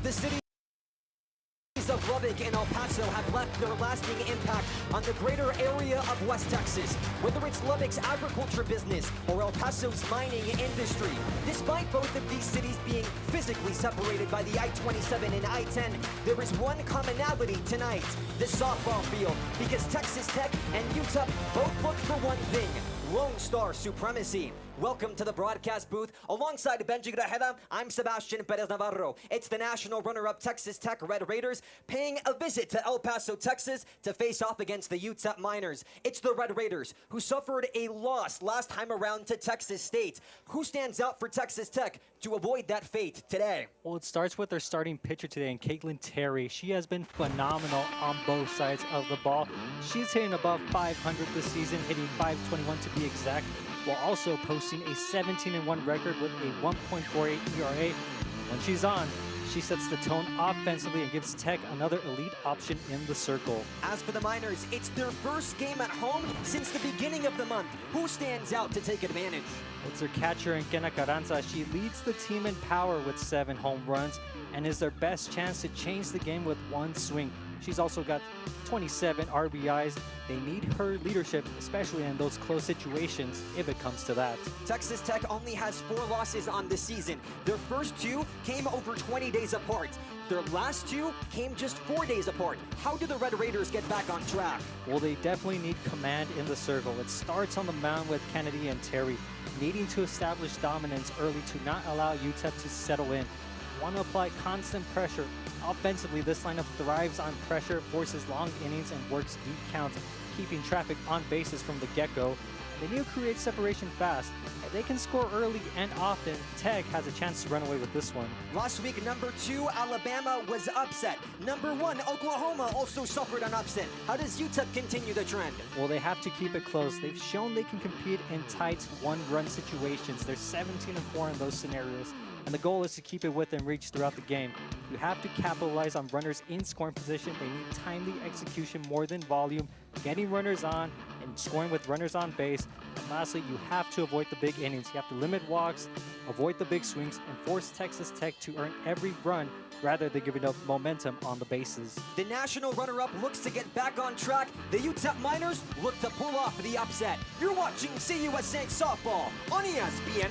The cities of Lubbock and El Paso have left their lasting impact on the greater area of West Texas. Whether it's Lubbock's agriculture business or El Paso's mining industry, despite both of these cities being physically separated by the I-27 and I-10, there is one commonality tonight: the softball field, because Texas Tech and UTEP both look for one thing: Lone Star supremacy. Welcome to the broadcast booth. Alongside Benji Grajeda, I'm Sebastian Perez Navarro. It's the national runner-up Texas Tech Red Raiders paying a visit to El Paso, Texas to face off against the UTEP Miners. It's the Red Raiders who suffered a loss last time around to Texas State. Who stands out for Texas Tech to avoid that fate today? Well, it starts with their starting pitcher today, and Caitlin Terry. She has been phenomenal on both sides of the ball. She's hitting above 500 this season, hitting 521 to be exact, while also posting a 17-1 record with a 1.48 ERA. When she's on, she sets the tone offensively and gives Tech another elite option in the circle. As for the Miners, it's their first game at home since the beginning of the month. Who stands out to take advantage? It's their catcher, Kena Carranza. She leads the team in power with 7 home runs and is their best chance to change the game with one swing. She's also got 27 RBIs. They need her leadership, especially in those close situations, if it comes to that. Texas Tech only has 4 losses on the season. Their first 2 came over 20 days apart. Their last 2 came just 4 days apart. How do the Red Raiders get back on track? Well, they definitely need command in the circle. It starts on the mound with Kennedy and Terry, needing to establish dominance early to not allow UTEP to settle in. Want to apply constant pressure. Offensively, this lineup thrives on pressure, forces long innings, and works deep counts, keeping traffic on bases from the get-go. They need to create separation fast. If they can score early and often, Tech has a chance to run away with this one. Last week, number 2, Alabama was upset. Number 1, Oklahoma also suffered an upset. How does UTEP continue the trend? Well, they have to keep it close. They've shown they can compete in tight one-run situations. They're 17-4 in those scenarios. And the goal is to keep it within reach throughout the game. You have to capitalize on runners in scoring position. They need timely execution more than volume, getting runners on and scoring with runners on base. And lastly, you have to avoid the big innings. You have to limit walks, avoid the big swings, and force Texas Tech to earn every run rather than giving up momentum on the bases. The national runner-up looks to get back on track. The UTEP Miners look to pull off the upset. You're watching CUSA Softball on ESPN+.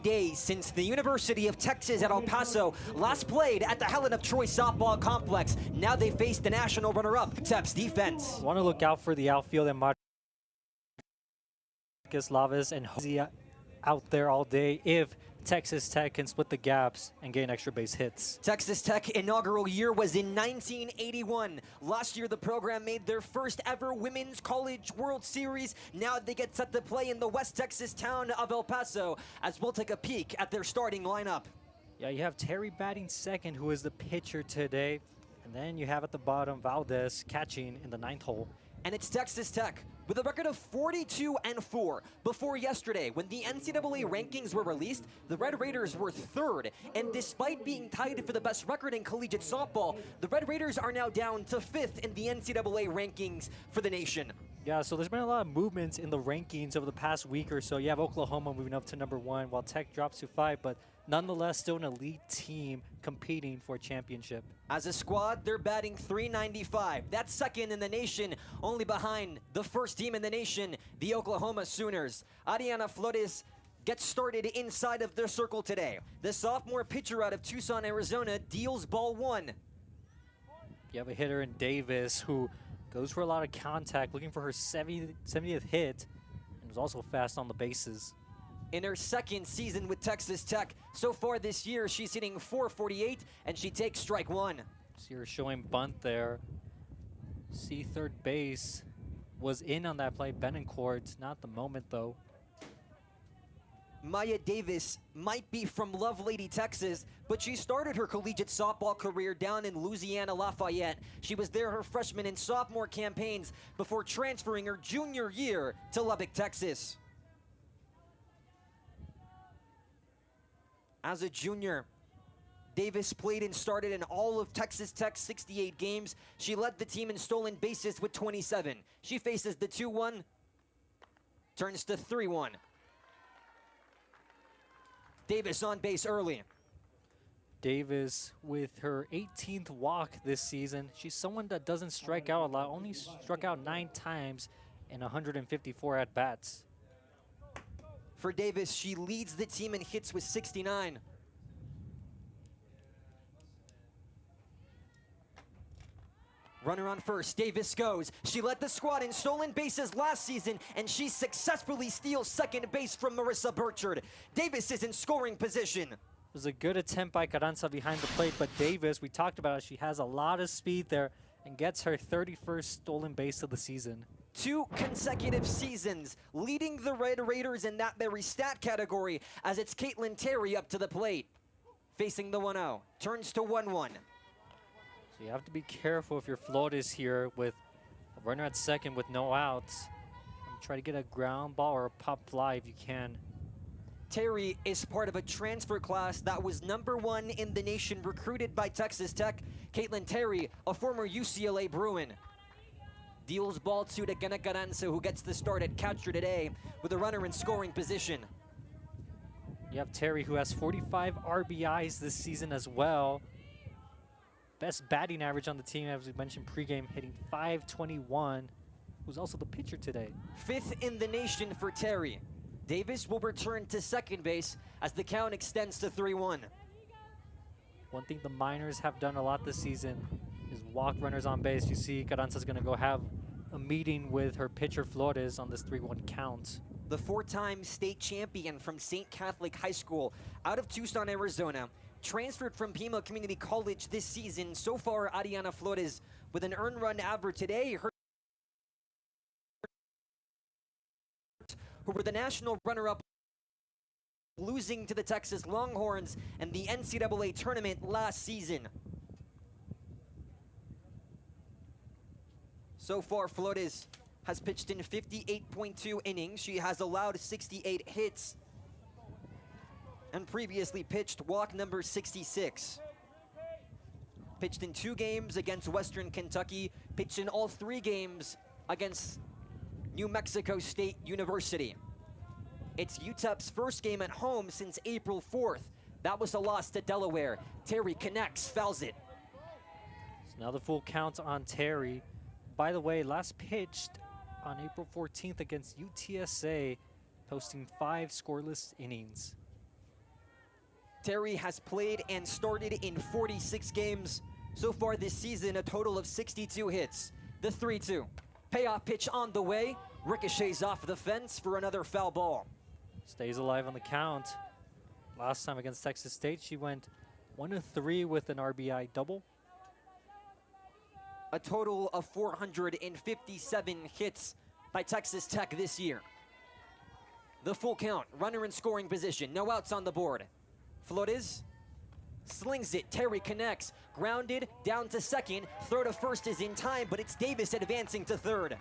Days since the University of Texas at El Paso last played at the Helen of Troy softball complex. Now they face the national runner-up, UTEP's defense. Want to look out for the outfield and Marcus Lavis and Jose out there all day if Texas Tech can split the gaps and gain extra base hits. Texas Tech inaugural year was in 1981. Last year, the program made their first ever Women's College World Series. Now they get set to play in the West Texas town of El Paso, as we'll take a peek at their starting lineup. Yeah, you have Terry batting second, who is the pitcher today. And then you have at the bottom Valdez catching in the 9th hole. And it's Texas Tech with a record of 42-4. Before yesterday, when the NCAA rankings were released, the Red Raiders were 3rd. And despite being tied for the best record in collegiate softball, the Red Raiders are now down to 5th in the NCAA rankings for the nation. Yeah, so there's been a lot of movements in the rankings over the past week or so. You have Oklahoma moving up to number 1, while Tech drops to 5, but nonetheless still an elite team competing for a championship. As a squad, they're batting .395. That's second in the nation, only behind the first team in the nation, the Oklahoma Sooners. Ariana Flores gets started inside of their circle today. The sophomore pitcher out of Tucson, Arizona deals ball 1. You have a hitter in Davis who goes for a lot of contact, looking for her 70th hit, and is also fast on the bases. In her second season with Texas Tech, so far this year, she's hitting .448, and she takes strike 1. See her showing bunt there. See third base was in on that play. Benencourt, not at the moment though. Maya Davis might be from Lovelady, Texas, but she started her collegiate softball career down in Louisiana Lafayette. She was there her freshman and sophomore campaigns before transferring her junior year to Lubbock, Texas. As a junior, Davis played and started in all of Texas Tech's 68 games. She led the team in stolen bases with 27. She faces the 2-1, turns to 3-1. Davis on base early. Davis with her 18th walk this season. She's someone that doesn't strike out a lot, only struck out 9 times in 154 at-bats. For Davis, she leads the team in hits with 69. Runner on first, Davis goes. She led the squad in stolen bases last season, and she successfully steals second base from Marissa Burchard. Davis is in scoring position. It was a good attempt by Carranza behind the plate, but Davis, we talked about it, she has a lot of speed there and gets her 31st stolen base of the season. 2 consecutive seasons leading the Red Raiders in that very stat category, as it's Caitlin Terry up to the plate. Facing the 1-0, turns to 1-1. So you have to be careful if you're Flores here with a runner at second with no outs. And try to get a ground ball or a pop fly if you can. Terry is part of a transfer class that was #1 in the nation, recruited by Texas Tech. Caitlin Terry, a former UCLA Bruin. Deals ball 2 to Gana Carranza, who gets the start at catcher today with a runner in scoring position. You have Terry, who has 45 RBIs this season as well. Best batting average on the team, as we mentioned pregame, hitting .521, who's also the pitcher today. 5th in the nation for Terry. Davis will return to second base as the count extends to 3-1. One thing the minors have done a lot this season is walk runners on base. You see Carranza's going to go have a meeting with her pitcher Flores on this 3-1 count. The 4-time state champion from St. Catholic High School out of Tucson, Arizona, transferred from Pima Community College this season. So far, Ariana Flores with an earned run average today. Who were the national runner-up, losing to the Texas Longhorns in the NCAA tournament last season. So far, Flores has pitched in 58.2 innings. She has allowed 68 hits and previously pitched walk number 66. Pitched in 2 games against Western Kentucky, pitched in all 3 games against New Mexico State University. It's UTEP's first game at home since April 4th. That was a loss to Delaware. Terry connects, fouls it. So now the full count on Terry. By the way, last pitched on April 14th against UTSA, posting 5 scoreless innings. Terry has played and started in 46 games. So far this season, a total of 62 hits. The 3-2. Payoff pitch on the way. Ricochets off the fence for another foul ball. Stays alive on the count. Last time against Texas State, she went 1-3 with an RBI double. A total of 457 hits by Texas Tech this year. The full count, runner in scoring position, no outs on the board. Flores slings it, Terry connects, grounded, down to second, throw to first is in time, but it's Davis advancing to third.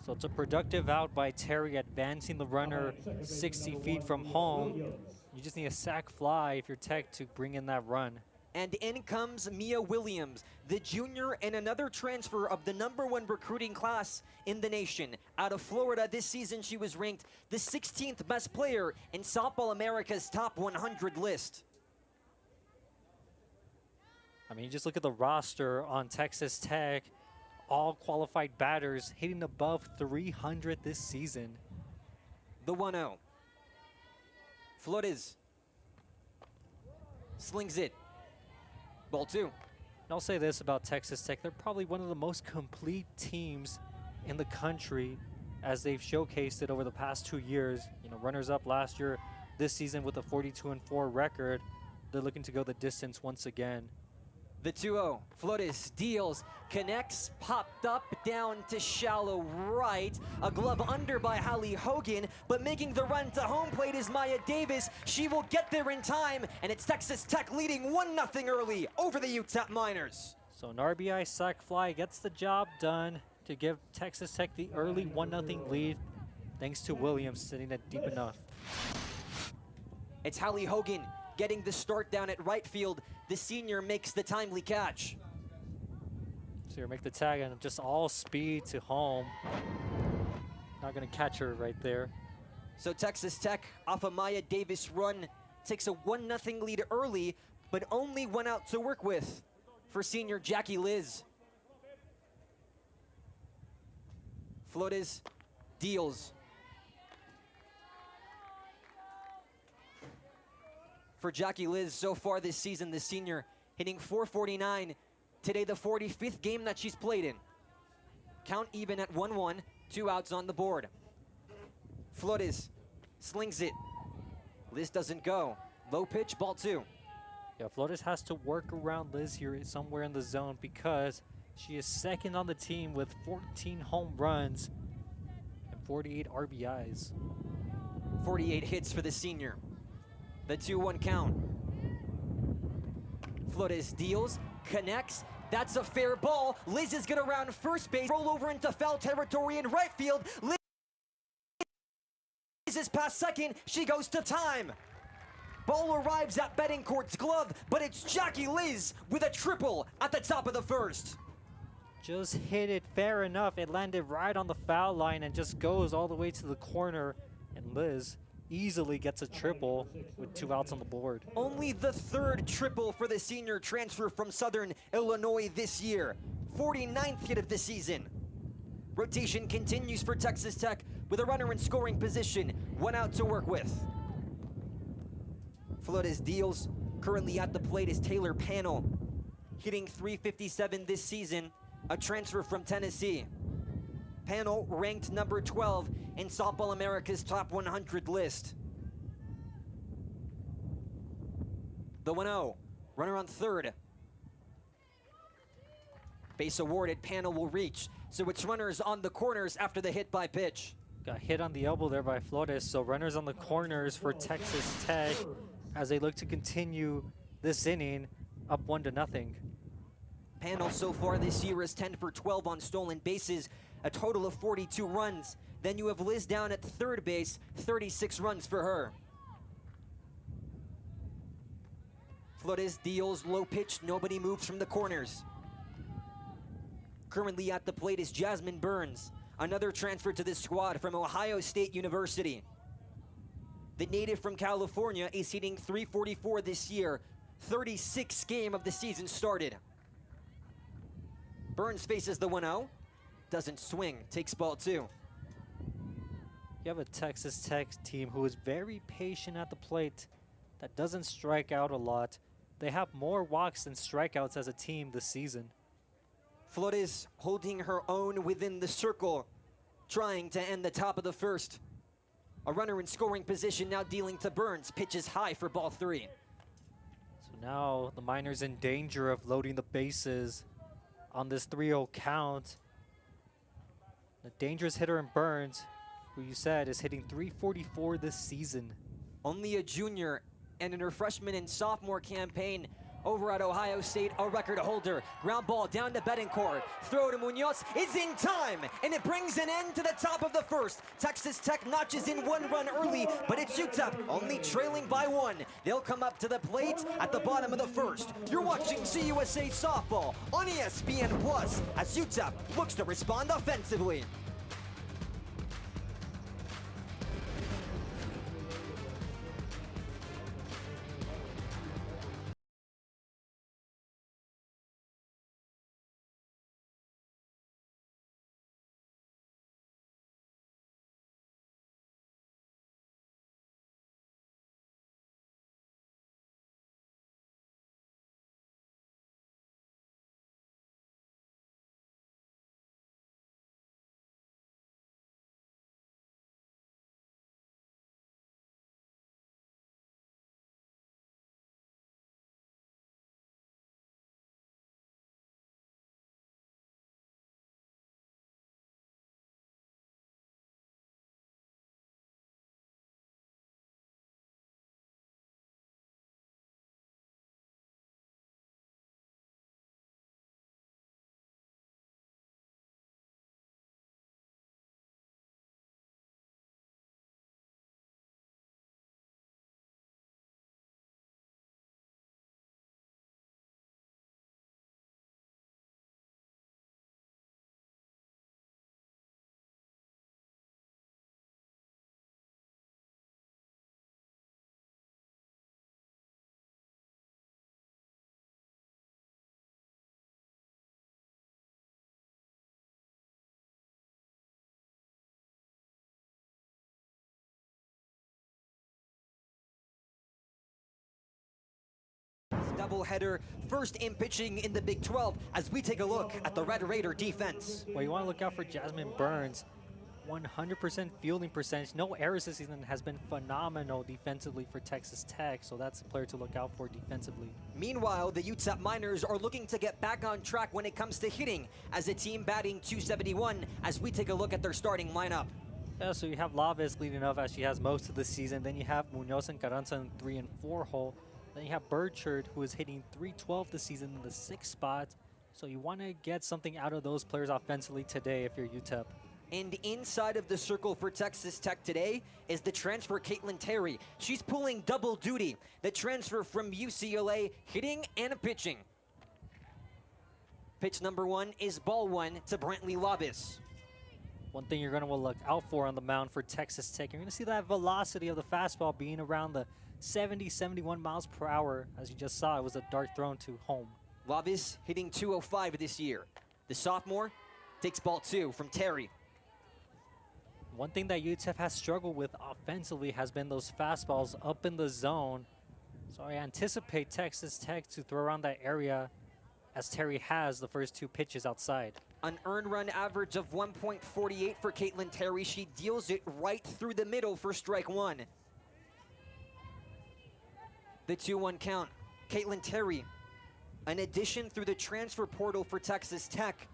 So it's a productive out by Terry, advancing the runner 60 feet from home. You just need a sac fly if you're Tech to bring in that run. And in comes Mia Williams, the junior and another transfer of the #1 recruiting class in the nation. Out of Florida this season, she was ranked the 16th best player in Softball America's top 100 list. I mean, you just look at the roster on Texas Tech, all qualified batters hitting above 300 this season. The 1-0. Flores slings it. Ball 2. And I'll say this about Texas Tech. They're probably one of the most complete teams in the country, as they've showcased it over the past 2 years. You know, runners up last year, this season with a 42-4 record. They're looking to go the distance once again. The 2-0. Flores deals, connects, popped up, down to shallow right. A glove under by Hallie Hogan, but making the run to home plate is Maya Davis. She will get there in time, and it's Texas Tech leading 1-0 early over the UTEP Miners. So an RBI sac fly gets the job done to give Texas Tech the early 1-0 lead, thanks to Williams sitting it deep enough. It's Hallie Hogan getting the start down at right field. The senior makes the timely catch. So you make the tag and just all speed to home. Not gonna catch her right there. So Texas Tech, off a Maya Davis run, takes a 1-0 lead early, but only one out to work with for senior Jackie Liz. Flores deals. For Jackie Liz, so far this season, the senior hitting .449. Today, the 45th game that she's played in. Count even at 1-1, 2 outs on the board. Flores slings it. Liz doesn't go. Low pitch, ball 2. Yeah, Flores has to work around Liz here somewhere in the zone, because she is second on the team with 14 home runs and 48 RBIs. 48 hits for the senior. The 2-1 count. Flores deals, connects. That's a fair ball. Liz is gonna round first base, roll over into foul territory in right field. Liz is past second. She goes to time. Ball arrives at Betancourt's glove, but it's Jackie Liz with a triple at the top of the first. Just hit it fair enough. It landed right on the foul line and just goes all the way to the corner. And Liz easily gets a triple with 2 outs on the board. Only the 3rd triple for the senior transfer from Southern Illinois this year. 49th hit of the season. Rotation continues for Texas Tech with a runner in scoring position. 1 out to work with. Flores deals. Currently at the plate is Taylor Pannell, hitting .357 this season, a transfer from Tennessee. Pannell ranked number 12 in Softball America's Top 100 list. The 1-0, runner on third. Base awarded, Pannell will reach. So it's runners on the corners after the hit by pitch. Got hit on the elbow there by Flores, so runners on the corners for Texas Tech as they look to continue this inning up 1-0. Pannell so far this year is 10 for 12 on stolen bases, a total of 42 runs. Then you have Liz down at third base, 36 runs for her. Flores deals, low pitch, nobody moves from the corners. Currently at the plate is Jasmine Burns, another transfer to this squad from Ohio State University. The native from California is hitting .344 this year, 36th game of the season started. Burns faces the 1-0, doesn't swing, takes ball 2. You have a Texas Tech team who is very patient at the plate, that doesn't strike out a lot. They have more walks than strikeouts as a team this season. Flores holding her own within the circle, trying to end the top of the first. A runner in scoring position now dealing to Burns, pitches high for ball 3. So now the Miners in danger of loading the bases on this 3-0 count. The dangerous hitter in Burns, who you said is hitting .344 this season. Only a junior, and in her freshman and sophomore campaign over at Ohio State, a record holder. Ground ball down to Betancourt. Throw to Munoz is in time, and it brings an end to the top of the first. Texas Tech notches in 1 run early, but it's UTEP only trailing by 1. They'll come up to the plate at the bottom of the first. You're watching CUSA Softball on ESPN Plus as UTEP looks to respond offensively. doubleheader, first in pitching in the Big 12, as we take a look at the Red Raider defense. Well, you want to look out for Jasmine Burns. 100% fielding percentage. No errors this season, has been phenomenal defensively for Texas Tech, so that's a player to look out for defensively. Meanwhile, the UTEP Miners are looking to get back on track when it comes to hitting, as a team batting .271, as we take a look at their starting lineup. Yeah, so you have Lavis leading off as she has most of the season. Then you have Munoz and Carranza in 3 and 4 hole. Then you have Burchard, who is hitting .312 this season in the 6th spot. So you want to get something out of those players offensively today if you're UTEP. And inside of the circle for Texas Tech today is the transfer Caitlin Terry. She's pulling double duty. The transfer from UCLA, hitting and pitching. Pitch number 1 is ball 1 to Brantley Lavis. One thing you're going to look out for on the mound for Texas Tech, you're going to see that velocity of the fastball being around the 70, 71 miles per hour. As you just saw, it was a dart thrown to home. Lavis hitting .205 this year. The sophomore takes ball 2 from Terry. One thing that UTEP has struggled with offensively has been those fastballs up in the zone. So I anticipate Texas Tech to throw around that area as Terry has the first 2 pitches outside. An earned run average of 1.48 for Caitlin Terry. She deals it right through the middle for strike 1. The 2-1 count. Caitlin Terry, an addition through the transfer portal for Texas Tech,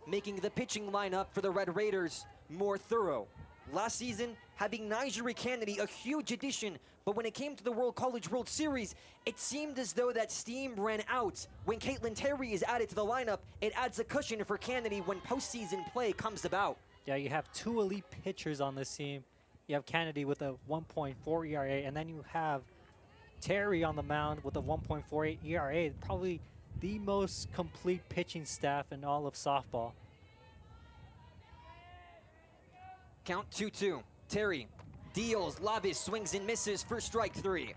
making the pitching lineup for the Red Raiders more thorough. Last season, having Nigeri Kennedy, a huge addition, but when it came to the College World Series, it seemed as though that steam ran out. When Caitlin Terry is added to the lineup, it adds a cushion for Kennedy when postseason play comes about. Yeah, you have 2 elite pitchers on this team. You have Kennedy with a 1.4 ERA, and then you have Terry on the mound with a 1.48 ERA. Probably the most complete pitching staff in all of softball. Count 2-2. Terry deals. Lavis swings and misses for strike 3.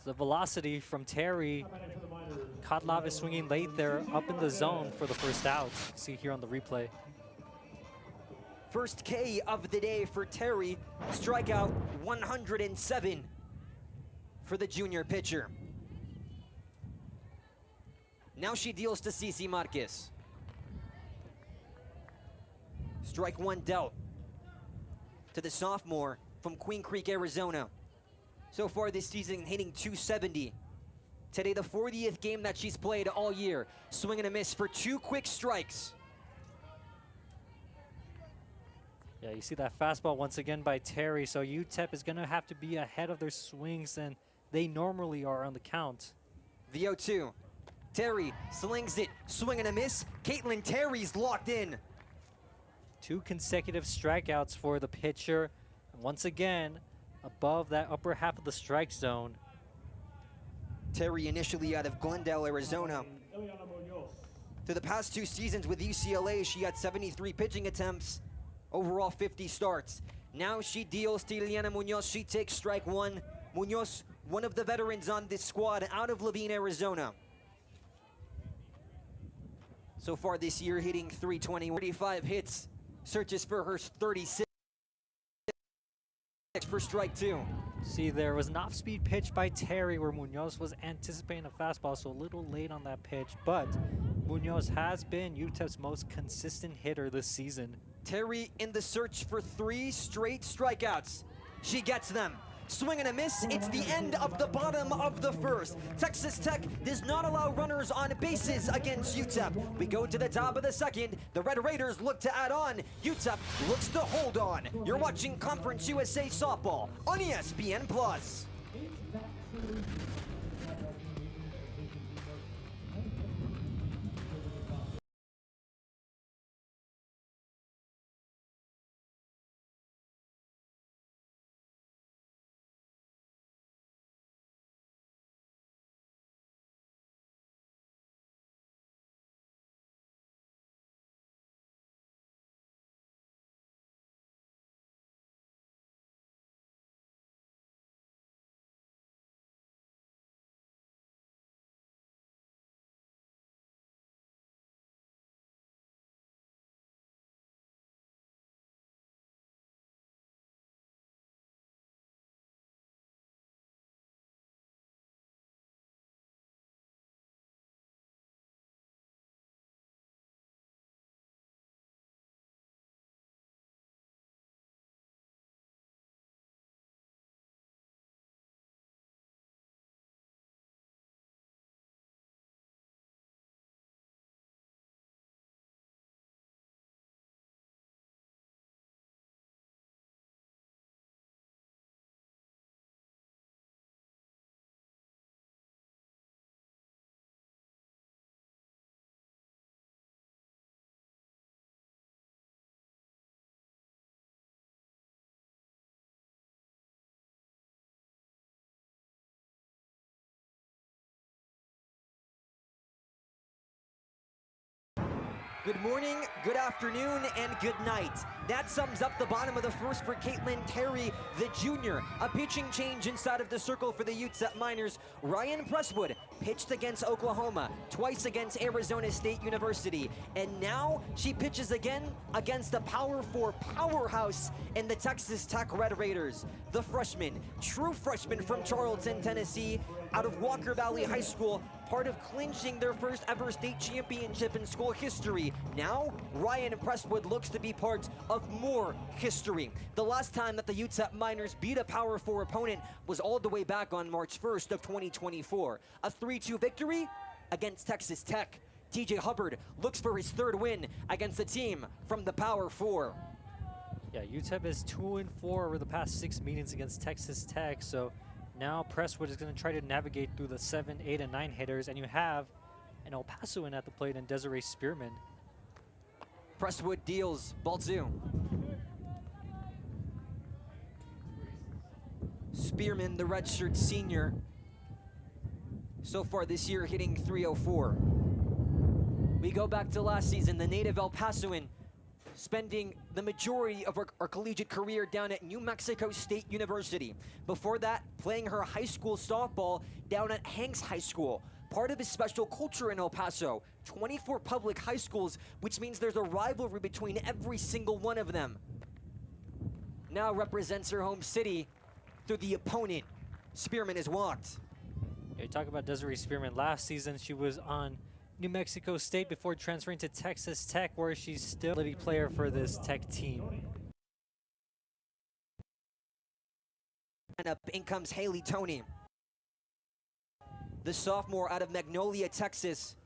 The velocity from Terry caught Lavis swinging late there up in the zone for the first out. See here on the replay. First K of the day for Terry. Strikeout 107 for the junior pitcher. Now she deals to Cece Marquez. Strike 1 dealt to the sophomore from Queen Creek, Arizona. So far this season, hitting .270. Today, the 40th game that she's played all year. Swing and a miss for 2 quick strikes. Yeah, you see that fastball once again by Terry. So UTEP is going to have to be ahead of their swings than they normally are on the count. The 0-2. Terry slings it. Swing and a miss. Caitlin Terry's locked in. 2 consecutive strikeouts for the pitcher. And once again, above that upper half of the strike zone. Terry initially out of Glendale, Arizona. Through the past 2 seasons with UCLA, she had 73 pitching attempts, overall 50 starts. Now she deals to Ileana Munoz. She takes strike 1. Munoz, one of the veterans on this squad out of Levine, Arizona. So far this year, hitting .320, 35 hits. Searches for her 36 for strike 2. See, there was an off-speed pitch by Terry where Munoz was anticipating a fastball, so a little late on that pitch, but Munoz has been UTEP's most consistent hitter this season. Terry in the search for 3 straight strikeouts. She gets them. Swing and a miss. It's the end of the bottom of the first. Texas Tech does not allow runners on bases against UTEP. We go to the top of the second. The Red Raiders look to add on. UTEP looks to hold on. You're watching Conference USA Softball on ESPN+. Good morning, good afternoon, and good night. That sums up the bottom of the first for Caitlin Terry, the junior. A pitching change inside of the circle for the UTEP Miners. Ryan Presswood pitched against Oklahoma, twice against Arizona State University, and now she pitches again against the Power 4 powerhouse in the Texas Tech Red Raiders. The freshman, true freshman from Charlton, Tennessee, out of Walker Valley High School, part of clinching their first ever state championship in school history. Now, Ryan Presswood looks to be part of more history. The last time that the UTEP Miners beat a Power 4 opponent was all the way back on March 1st of 2024. A 3-2 victory against Texas Tech. TJ Hubbard looks for his third win against a team from the Power 4. Yeah, UTEP is 2-4 over the past 6 meetings against Texas Tech, so now Presswood is going to try to navigate through the 7, 8, and 9 hitters, and you have an El Pasoan at the plate and Desiree Spearman. Presswood deals, ball 2. Spearman, the redshirt senior, so far this year hitting .304. We go back to last season, the native El Pasoan spending the majority of her collegiate career down at New Mexico State University. Before that, playing her high school softball down at Hanks High School. Part of his special culture in El Paso, 24 public high schools, which means there's a rivalry between every single one of them. Now represents her home city through the opponent. Spearman is walked. Yeah, you talk about Desiree Spearman. Last season, she was on New Mexico State before transferring to Texas Tech, where she's still a player for this Tech team. And up in comes Haley Toney, the sophomore out of Magnolia, Texas.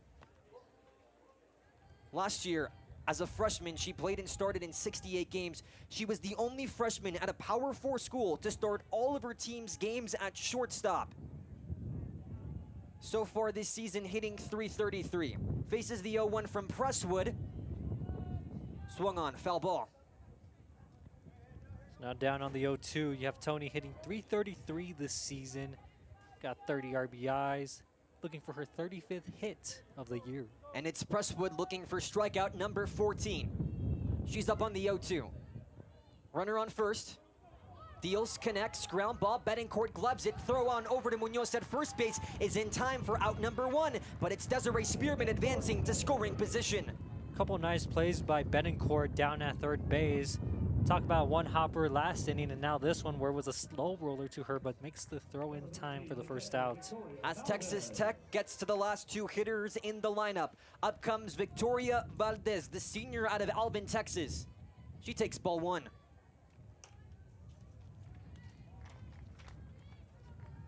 Last year, as a freshman, she played and started in 68 games. She was the only freshman at a Power 4 school to start all of her team's games at shortstop. So far this season, hitting .333. Faces the 0-1 from Presswood. Swung on, foul ball. So now down on the 0-2, you have Tony hitting .333 this season. Got 30 RBIs, looking for her 35th hit of the year. And it's Presswood looking for strikeout number 14. She's up on the 0-2. Runner on first. Deals, connects, ground ball, Betancourt gloves it, throw on over to Munoz at first base, is in time for out number 1, but it's Desiree Spearman advancing to scoring position. Couple nice plays by Betancourt down at third base. Talk about one hopper last inning, and now this one where it was a slow roller to her, but makes the throw in time for the first out. As Texas Tech gets to the last 2 hitters in the lineup, up comes Victoria Valdez, the senior out of Albin, Texas. She takes ball 1.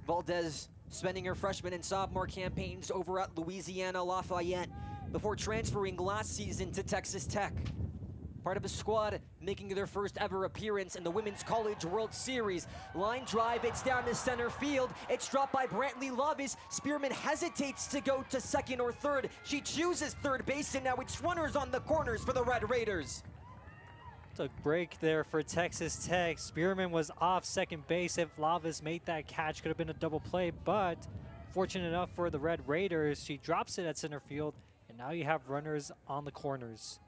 Valdez spending her freshman and sophomore campaigns over at Louisiana Lafayette before transferring last season to Texas Tech. Part of a squad making their first ever appearance in the Women's College World Series. Line drive, it's down to center field. It's dropped by Brantley Lovis. Spearman hesitates to go to second or third. She chooses third base, and now it's runners on the corners for the Red Raiders. Took break there for Texas Tech. Spearman was off second base. If Lovis made that catch, could have been a double play, but fortunate enough for the Red Raiders, she drops it at center field, and now you have runners on the corners.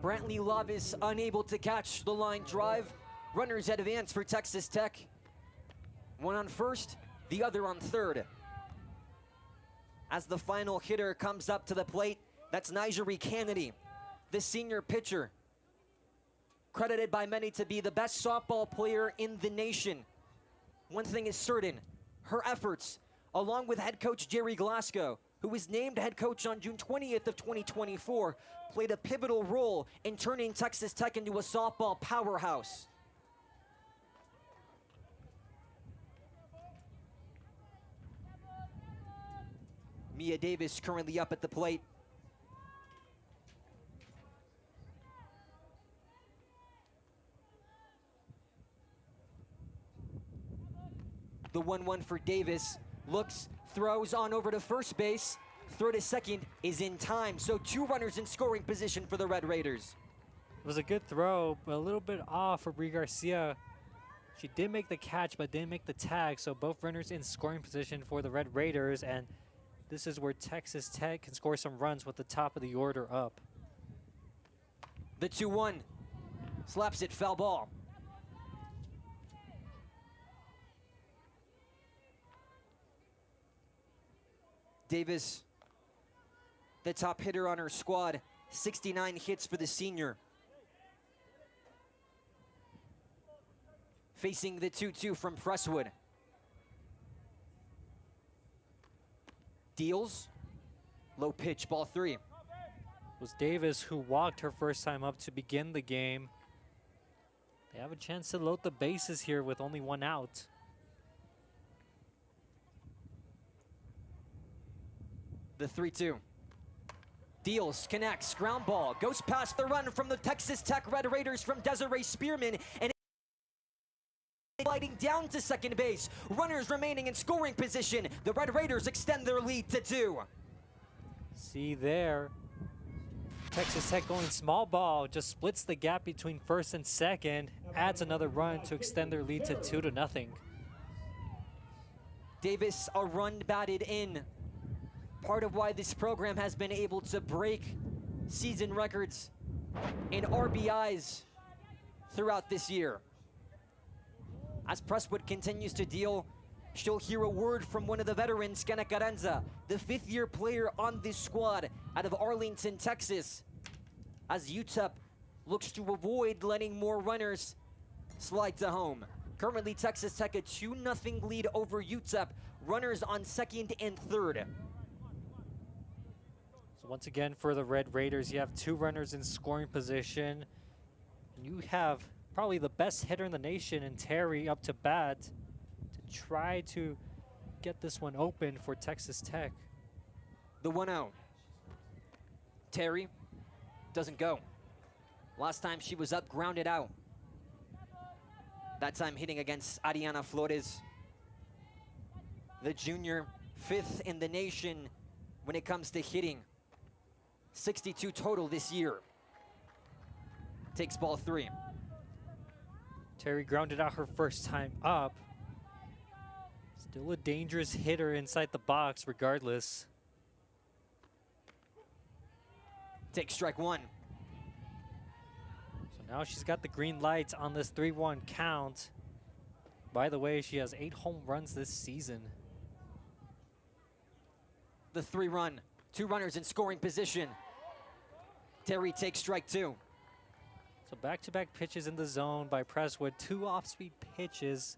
Brantley Lovis unable to catch the line drive. Runners advance for Texas Tech. One on first, the other on third. As the final hitter comes up to the plate, that's Nigeri Kennedy, the senior pitcher, credited by many to be the best softball player in the nation. One thing is certain, her efforts, along with head coach Jerry Glasgow, who was named head coach on June 20th of 2024, played a pivotal role in turning Texas Tech into a softball powerhouse. Mia Davis currently up at the plate. The 1-1 for Davis. Looks, throws on over to first base. Throw to second is in time. So 2 runners in scoring position for the Red Raiders. It was a good throw, but a little bit off for Brie Garcia. She did make the catch, but didn't make the tag. So both runners in scoring position for the Red Raiders. And This is where Texas Tech can score some runs with the top of the order up. The 2-1. Slaps it, foul ball. Davis, the top hitter on her squad, 69 hits for the senior. Facing the 2-2 from Presswood. Deals, low pitch, ball 3. It was Davis who walked her first time up to begin the game. They have a chance to load the bases here with only 1 out. The 3-2. Deals, connects, ground ball, goes past the run from the Texas Tech Red Raiders from Desiree Spearman, and sliding down to second base. Runners remaining in scoring position. The Red Raiders extend their lead to 2. See there, Texas Tech going small ball, just splits the gap between first and second, adds another run to extend their lead to 2-0. Davis, a run batted in. Part of why this program has been able to break season records in RBIs throughout this year. As Presswood continues to deal, she'll hear a word from one of the veterans, Kenna Caranza, the 5th-year player on this squad out of Arlington, Texas, as UTEP looks to avoid letting more runners slide to home. Currently, Texas Tech a 2-0 lead over UTEP, runners on second and third. So once again, for the Red Raiders, you have 2 runners in scoring position. And you have probably the best hitter in the nation in Terry up to bat to try to get this one open for Texas Tech. The 1-0. Terry doesn't go. Last time she was up, grounded out. That time hitting against Ariana Flores. The junior, 5th in the nation when it comes to hitting. 62 total this year. Takes ball 3. Terry grounded out her first time up. Still a dangerous hitter inside the box regardless. Takes strike 1. So now she's got the green lights on this 3-1 count. By the way, she has 8 home runs this season. The 3-run, 2 runners in scoring position. Terry takes strike 2. So back-to-back pitches in the zone by Presswood. 2 off-speed pitches.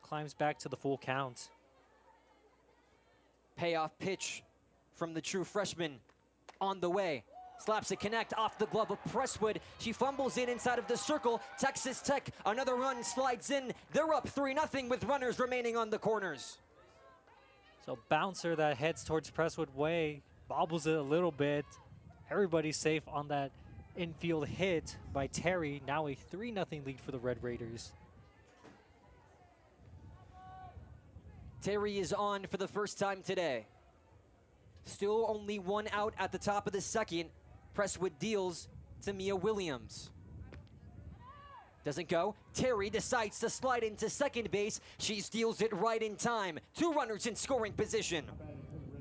Climbs back to the full count. Payoff pitch from the true freshman on the way. Slaps a connect off the glove of Presswood. She fumbles in inside of the circle. Texas Tech, another run slides in. They're up 3-0 with runners remaining on the corners. So bouncer that heads towards Presswood way, bobbles it a little bit. Everybody's safe on that infield hit by Terry. Now a 3-0 lead for the Red Raiders. Terry is on for the first time today. Still only 1 out at the top of the second. Presswood deals to Mia Williams. Doesn't go. Terry decides to slide into second base. She steals it right in time. 2 runners in scoring position.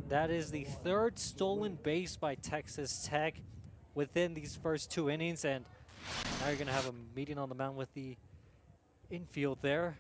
That is the 3rd stolen base by Texas Tech within these first 2 innings, and now you're going to have a meeting on the mound with the infield there.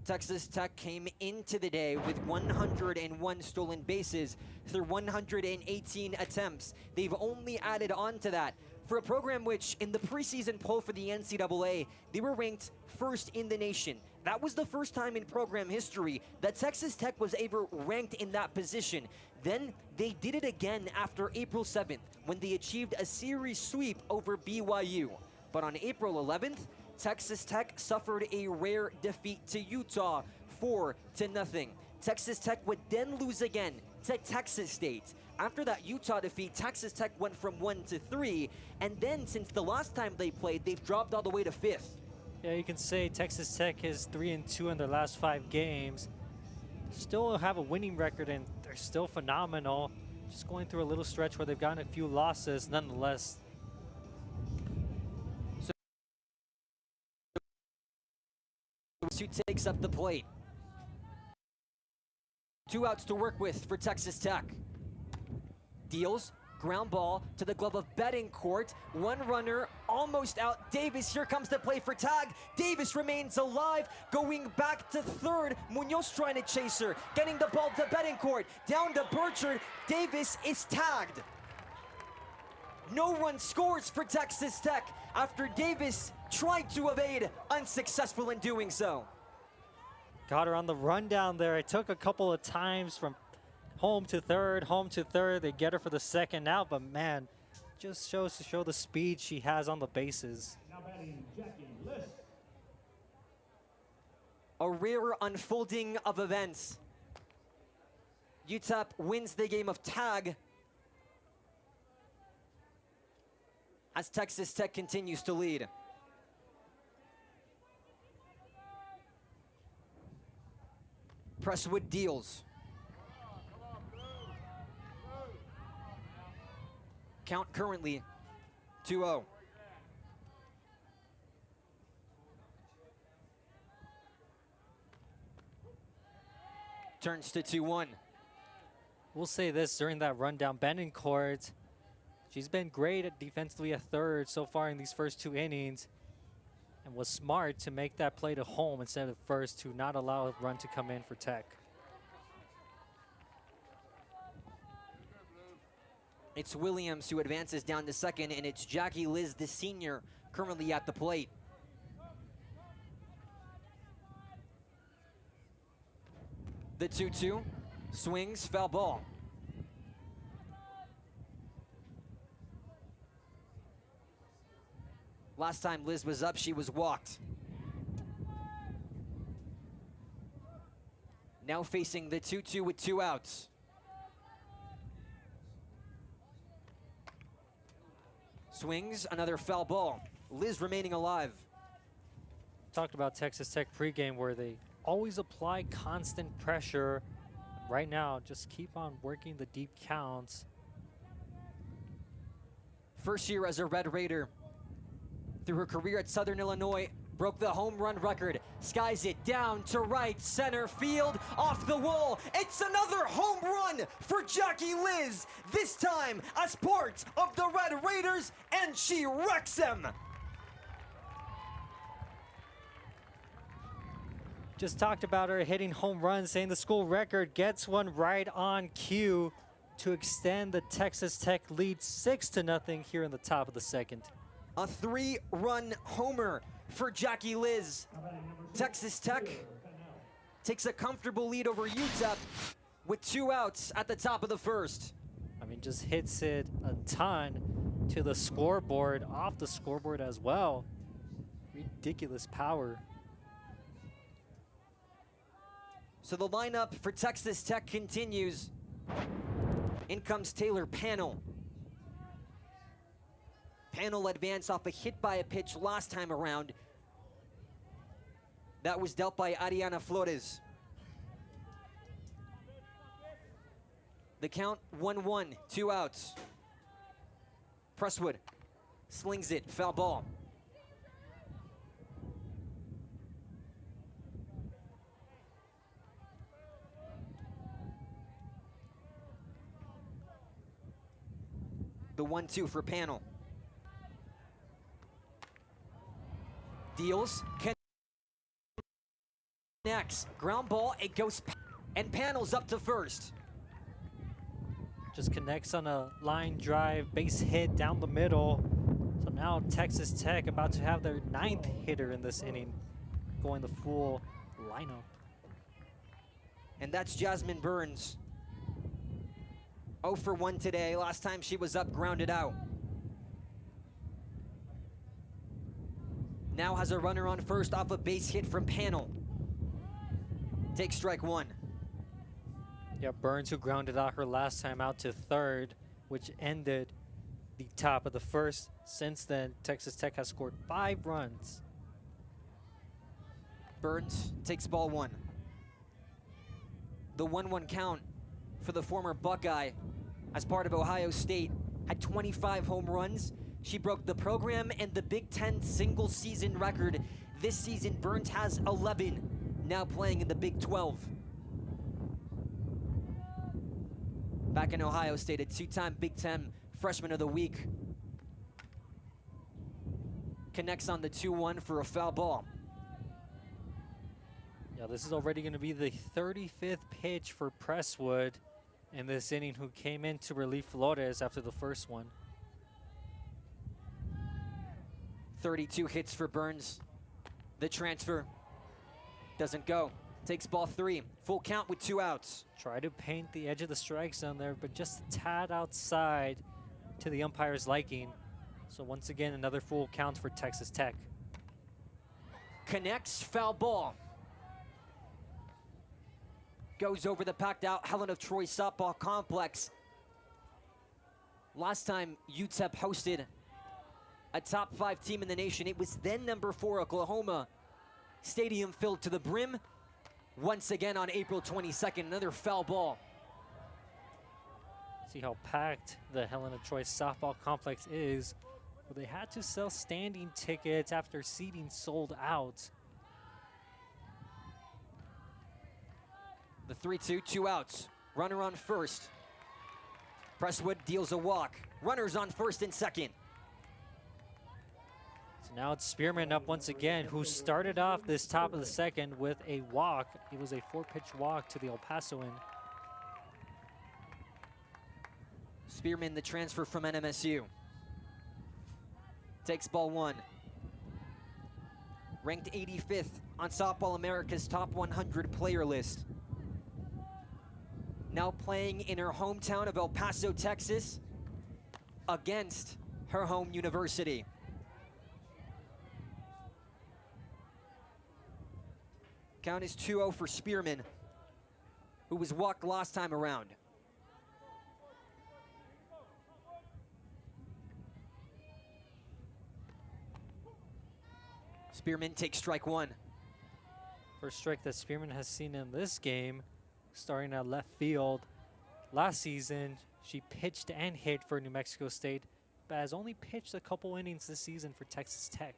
Texas Tech came into the day with 101 stolen bases through 118 attempts. They've only added on to that. For a program which, in the preseason poll for the NCAA, they were ranked 1st in the nation. That was the first time in program history that Texas Tech was ever ranked in that position. Then they did it again after April 7th, when they achieved a series sweep over BYU. But on April 11th, Texas Tech suffered a rare defeat to Utah, 4-0. Texas Tech would then lose again to Texas State. After that Utah defeat, Texas Tech went from 1-3, and then since the last time they played, they've dropped all the way to 5th. Yeah, you can say Texas Tech is 3-2 in their last 5 games. Still have a winning record, and they're still phenomenal. Just going through a little stretch where they've gotten a few losses nonetheless. Who takes up the plate. 2 outs to work with for Texas Tech. Deals, ground ball to the glove of Betancourt. 1 runner almost out. Davis, here comes the play for tag. Davis remains alive, going back to third. Munoz trying to chase her, getting the ball to Betancourt. Down to Burchard. Davis is tagged. No run scores for Texas Tech after Davis tried to evade, unsuccessful in doing so. Got her on the run down there. It took a couple of times from home to third. They get her for the second out, but man, just shows to show the speed she has on the bases. A rare unfolding of events. UTEP wins the game of tag as Texas Tech continues to lead. Presswood deals. Count currently 2-0. Turns to 2-1. We'll say this during that rundown. Betancourt, she's been great at defensively at third so far in these first 2 innings, and was smart to make that play to home instead of first to not allow a run to come in for Tech. It's Williams who advances down to second, and it's Jackie Liz, the senior, currently at the plate. The 2-2, swings, foul ball. Last time Liz was up, she was walked. Now facing the 2-2 with 2 outs. Swings, another foul ball. Liz remaining alive. Talked about Texas Tech pregame where they always apply constant pressure. Right now, just keep on working the deep counts. First year as a Red Raider. Through her career at Southern Illinois, broke the home run record. Skies it down to right center field, off the wall. It's another home run for Jackie Liz, this time as part of the Red Raiders, and she wrecks them. Just talked about her hitting home runs, saying the school record, gets one right on cue to extend the Texas Tech lead 6-0 here in the top of the second. A 3-run homer for Jackie Liz. Texas Tech takes a comfortable lead over UTEP with 2 outs at the top of the first. I mean, just hits it a ton to the scoreboard, off the scoreboard as well. Ridiculous power. So the lineup for Texas Tech continues. In comes Taylor Panel. Panel advanced off a hit by a pitch last time around. That was dealt by Ariana Flores. The count 1-1, 2 outs. Presswood slings it, foul ball. The 1-2 for Panel. Deals, connects, ground ball, it goes, and Panel's up to first. Just connects on a line drive, base hit down the middle. So now Texas Tech about to have their 9th hitter in this inning, going the full lineup. And that's Jasmine Burns. 0 for 1 today. Last time she was up, grounded out. Now has a runner on first off a base hit from Panel. Takes strike 1. Yeah, Burns, who grounded out her last time out to third, which ended the top of the first. Since then, Texas Tech has scored 5 runs. Burns takes ball 1. The 1-1 count for the former Buckeye as part of Ohio State. Had 25 home runs. She broke the program and the Big Ten single season record. This season, Burns has 11, now playing in the Big 12. back in Ohio State, a two-time Big Ten Freshman of the Week. Connects on the 2-1 for a foul ball. Yeah, this is already going to be the 35th pitch for Presswood in this inning, who came in to relieve Flores after the first one. 32 hits for Burns. The transfer doesn't go. Takes ball 3. Full count with 2 outs. Try to paint the edge of the strike zone there, but just a tad outside to the umpire's liking. So once again, another full count for Texas Tech. Connects, foul ball. Goes over the packed out Helen of Troy softball complex. Last time UTEP hosted a top 5 team in the nation, it was then number 4 Oklahoma. Stadium filled to the brim. Once again on April 22nd, another foul ball. See how packed the Helen of Troy softball complex is, where they had to sell standing tickets after seating sold out. The 3-2, 2 outs. Runner on first. Presswood deals a walk. Runners on first and second. So now it's Spearman up once again, who started off this top of the second with a walk. It was a 4-pitch walk to the El Pasoan. Spearman, the transfer from NMSU. Takes ball 1. Ranked 85th on Softball America's top 100 player list. Now playing in her hometown of El Paso, Texas, against her home university. Count is 2-0 for Spearman, who was walked last time around. Spearman takes strike 1. First strike that Spearman has seen in this game, starting at left field. Last season, she pitched and hit for New Mexico State, but has only pitched a couple innings this season for Texas Tech.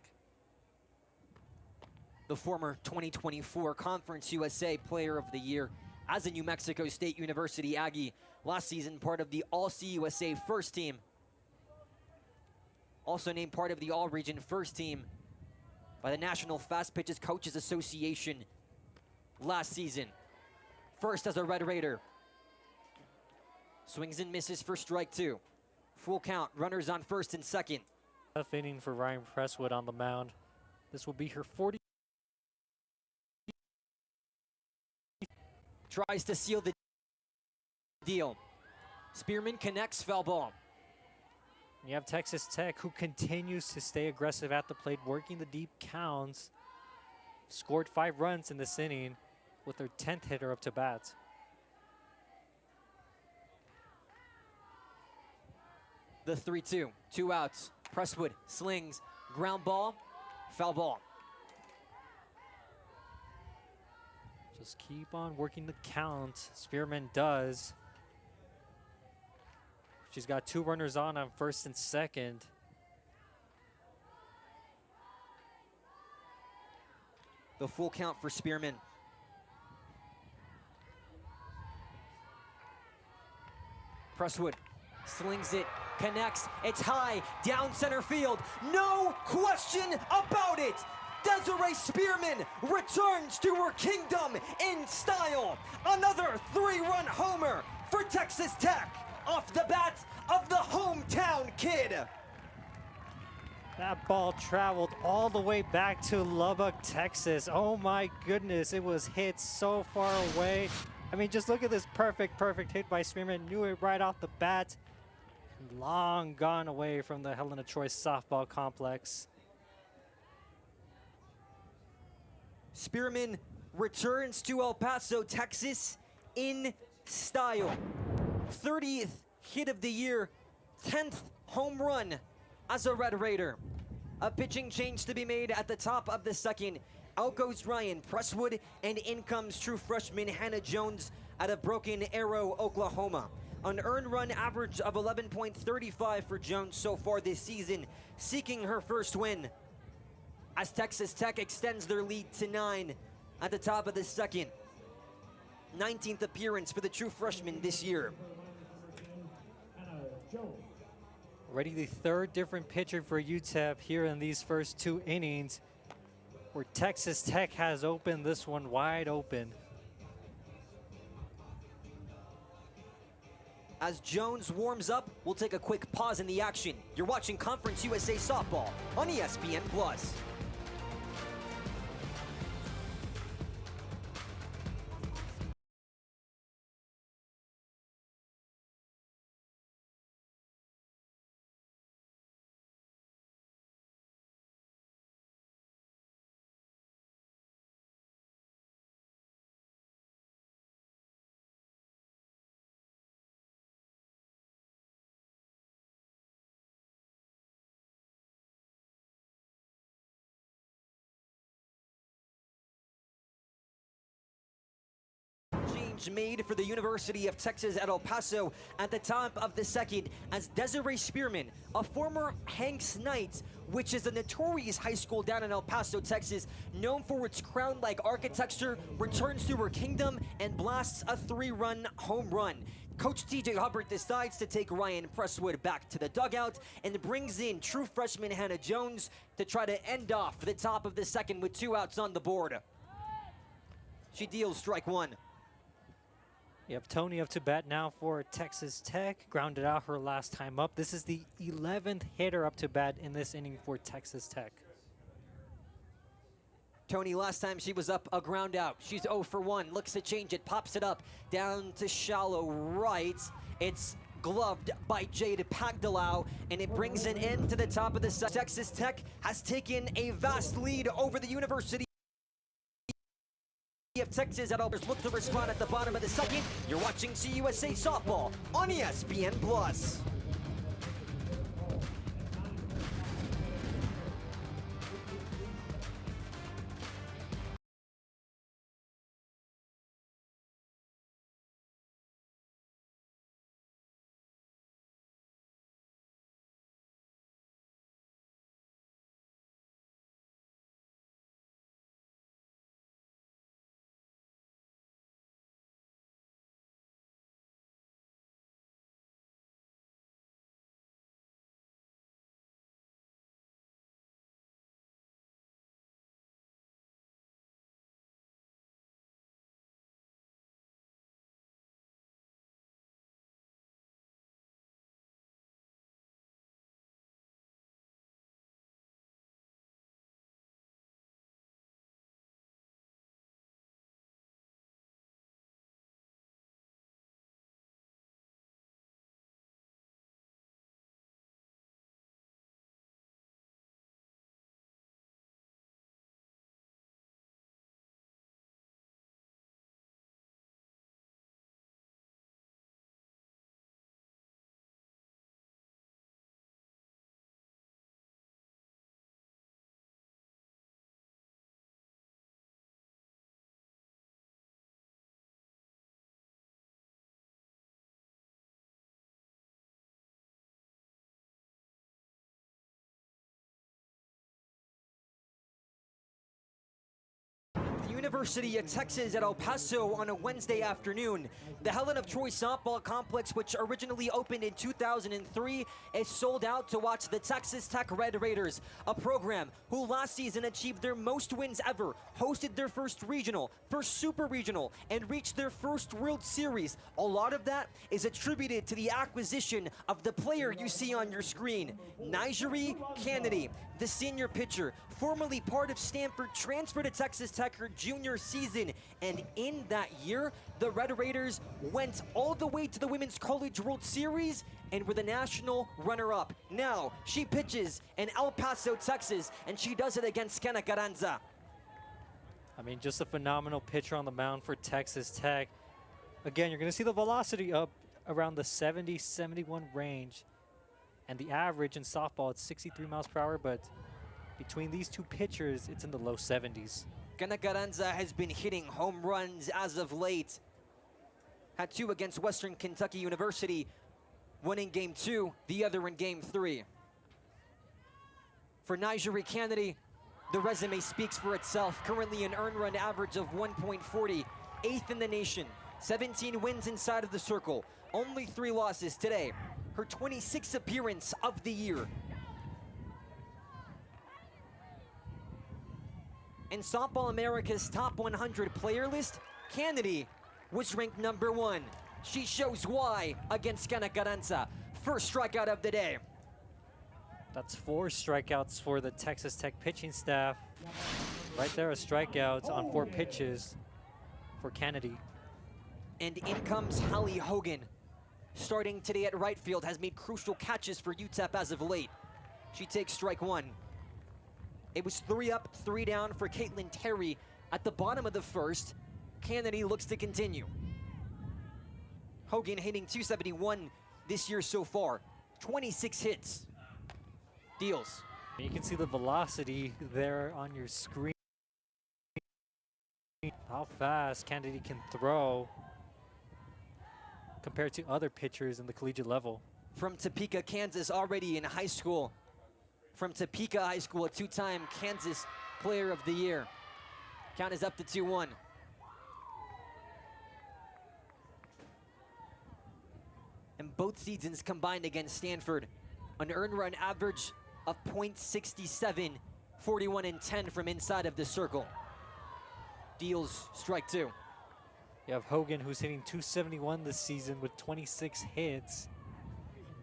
The former 2024 Conference USA Player of the Year as a New Mexico State University Aggie. Last season, part of the All-CUSA first team. Also named part of the All-Region first team by the National Fast Pitches Coaches Association last season. First as a Red Raider. Swings and misses for strike 2. Full count, runners on first and second. Tough inning for Ryan Presswood on the mound. This will be her 40th. Tries to seal the deal. Spearman connects, foul ball. You have Texas Tech, who continues to stay aggressive at the plate, working the deep counts. Scored 5 runs in this inning with their 10th hitter up to bat. The 3-2, 2 outs. Presswood slings, ground ball, foul ball. Just keep on working the count. Spearman does. She's got 2 runners on first and second. The full count for Spearman. Presswood slings it, connects, it's high, down center field, no question about it! Desiree Spearman returns to her kingdom in style. Another 3-run homer for Texas Tech off the bat of the hometown kid. That ball traveled all the way back to Lubbock, Texas. Oh my goodness, it was hit so far away. I mean, just look at this perfect hit by Spearman. Knew it right off the bat. Long gone away from the Helen of Troy softball complex. Spearman returns to El Paso, Texas in style. 30th hit of the year, 10th home run as a Red Raider. A pitching change to be made at the top of the second. Out goes Ryan Presswood, and in comes true freshman Hannah Jones out of Broken Arrow, Oklahoma. An earned run average of 11.35 for Jones so far this season, seeking her first win, as Texas Tech extends their lead to 9 at the top of the second. 19th appearance for the true freshman this year. Already the third different pitcher for UTEP here in these first 2 innings, where Texas Tech has opened this one wide open. As Jones warms up, we'll take a quick pause in the action. You're watching Conference USA Softball on ESPN+. Made for the University of Texas at El Paso at the top of the second as Desiree Spearman, a former Hanks Knight, which is a notorious high school down in El Paso, Texas, known for its crown-like architecture, returns to her kingdom and blasts a 3-run home run. Coach TJ Hubbard decides to take Ryan Presswood back to the dugout and brings in true freshman Hannah Jones to try to end off the top of the second with 2 outs on the board. She deals strike 1. You have Tony up to bat now for Texas Tech. Grounded out her last time up. This is the 11th hitter up to bat in this inning for Texas Tech. Tony, last time she was up, a ground out. She's 0 for 1. Looks to change it, pops it up down to shallow right. It's gloved by Jade Pagdalau, and it brings an end to the top of the second. Texas Tech has taken a vast lead over the University of Texas. Adults look to respond at the bottom of the second. You're watching CUSA Softball on ESPN+. University of Texas at El Paso on a Wednesday afternoon. The Helen of Troy Softball Complex, which originally opened in 2003, is sold out to watch the Texas Tech Red Raiders, a program who last season achieved their most wins ever, hosted their first regional, first super regional, and reached their first World Series. A lot of that is attributed to the acquisition of the player you see on your screen, Nigeri Kennedy, the senior pitcher, formerly part of Stanford, transferred to Texas Tech her junior season, and in that year, the Red Raiders went all the way to the Women's College World Series and were the national runner-up. Now, she pitches in El Paso, Texas, and she does it against Kenna Carranza. I mean, just a phenomenal pitcher on the mound for Texas Tech. Again, you're going to see the velocity up around the 70, 71 range. And the average in softball, it's 63 miles per hour, but between these two pitchers, it's in the low 70s. Kenna Carranza has been hitting home runs as of late. Had 2 against Western Kentucky University, one in Game 2, the other in Game 3. For Nigeri Kennedy, the resume speaks for itself. Currently an earned run average of 1.40, 8th in the nation. 17 wins inside of the circle, only 3 losses today. her 26th appearance of the year. In Softball America's Top 100 player list, Kennedy was ranked #1. She shows why against Canacaranza. First strikeout of the day. That's 4 strikeouts for the Texas Tech pitching staff. Right there, a strikeout on 4 pitches for Kennedy. And in comes Hallie Hogan. Starting today at right field, has made crucial catches for UTEP as of late. She takes strike 1. It was 3 up, 3 down for Caitlin Terry at the bottom of the first. Kennedy looks to continue. Hogan hitting .271 this year so far. 26 hits. Deals. You can see the velocity there on your screen. How fast Kennedy can throw compared to other pitchers in the collegiate level. From Topeka, Kansas, already in high school. From Topeka High School, a 2-time Kansas Player of the Year. Count is up to 2-1. And both seasons combined against Stanford, an earned run average of .67, 41-10 from inside of the circle. Deals strike 2. You have Hogan, who's hitting .271 this season with 26 hits.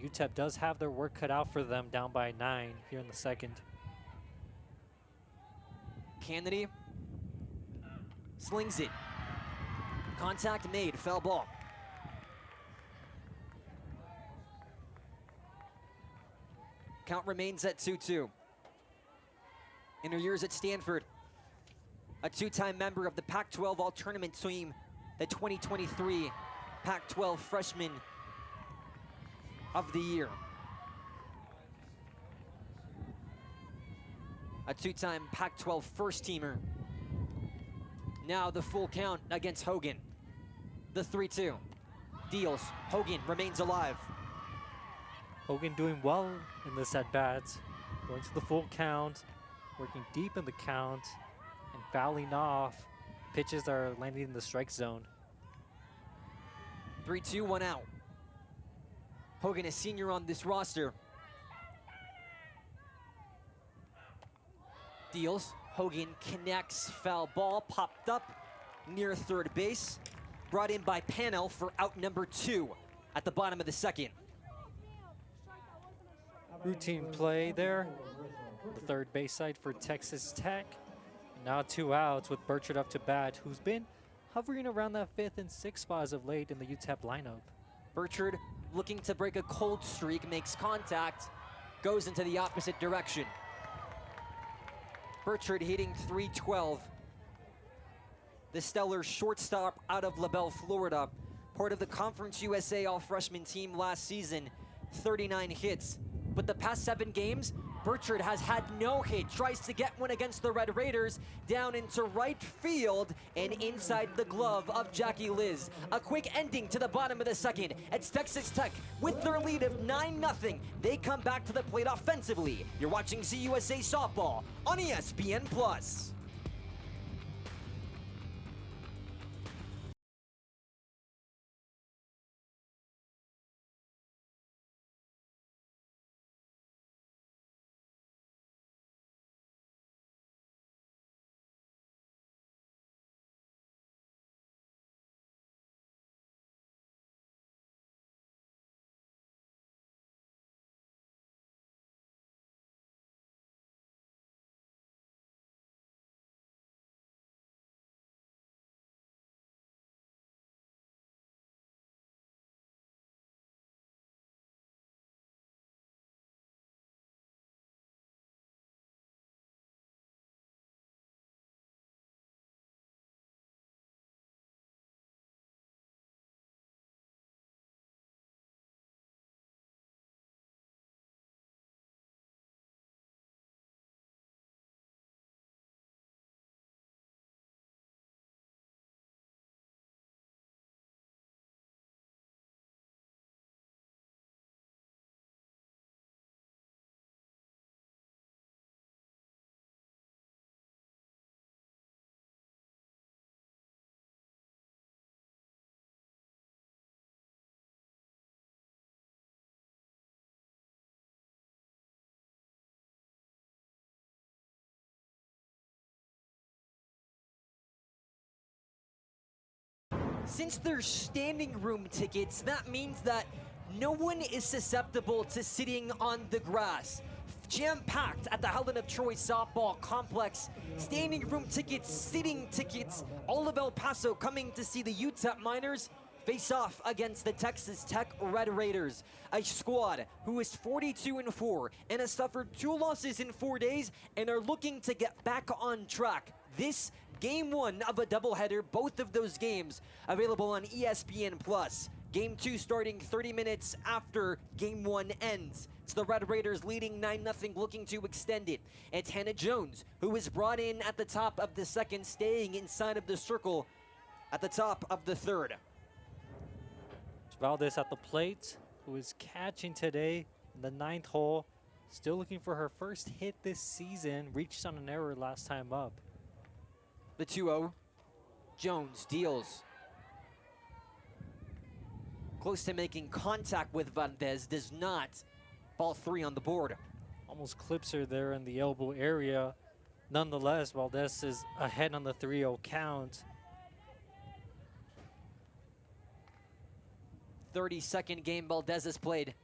UTEP does have their work cut out for them, down by 9 here in the second. Kennedy slings it. Contact made, foul ball. Count remains at 2-2. In her years at Stanford, a 2-time member of the Pac-12 All-Tournament team, the 2023 Pac-12 Freshman of the Year. A 2-time Pac-12 first-teamer. Now the full count against Hogan. The 3-2. Deals. Hogan remains alive. Hogan doing well in this at-bat. Going to the full count, working deep in the count, and fouling off pitches that are landing in the strike zone. 3-2, 1 out. Hogan, a senior on this roster. Deals. Hogan connects, foul ball, popped up near third base. Brought in by Panel for out number 2 at the bottom of the second. Routine play there. The third base side for Texas Tech. Now 2 outs with Burchard up to bat, who's been hovering around that 5th and 6th spot as of late in the UTEP lineup. Burchard looking to break a cold streak, makes contact, goes into the opposite direction. Burchard hitting .312. The stellar shortstop out of LaBelle, Florida. Part of the Conference USA All-Freshman team last season, 39 hits. But the past 7 games, Burchard has had no hit. Tries to get one against the Red Raiders, down into right field and inside the glove of Jackie Liz. A quick ending to the bottom of the second. It's Texas Tech with their lead of 9-0. They come back to the plate offensively. You're watching CUSA Softball on ESPN+. Since they're standing room tickets, that means that no one is susceptible to sitting on the grass. Jam-packed at the Helen of Troy softball complex. Standing room tickets, sitting tickets, all of El Paso coming to see the UTEP Miners face off against the Texas Tech Red Raiders, a squad who is 42-4 and has suffered 2 losses in 4 days and are looking to get back on track. This game 1 of a doubleheader, both of those games available on ESPN+. Game 2 starting 30 minutes after Game 1 ends. It's the Red Raiders leading 9-0, looking to extend it. It's Hannah Jones, who is brought in at the top of the second, staying inside of the circle at the top of the third. Valdez at the plate, who is catching today in the 9th hole. Still looking for her first hit this season. Reached on an error last time up. The 2-0. Jones deals. Close to making contact with Valdez, does not. Ball 3 on the board. Almost clips her there in the elbow area. Nonetheless, Valdez is ahead on the 3-0 count. 32nd game Valdez has played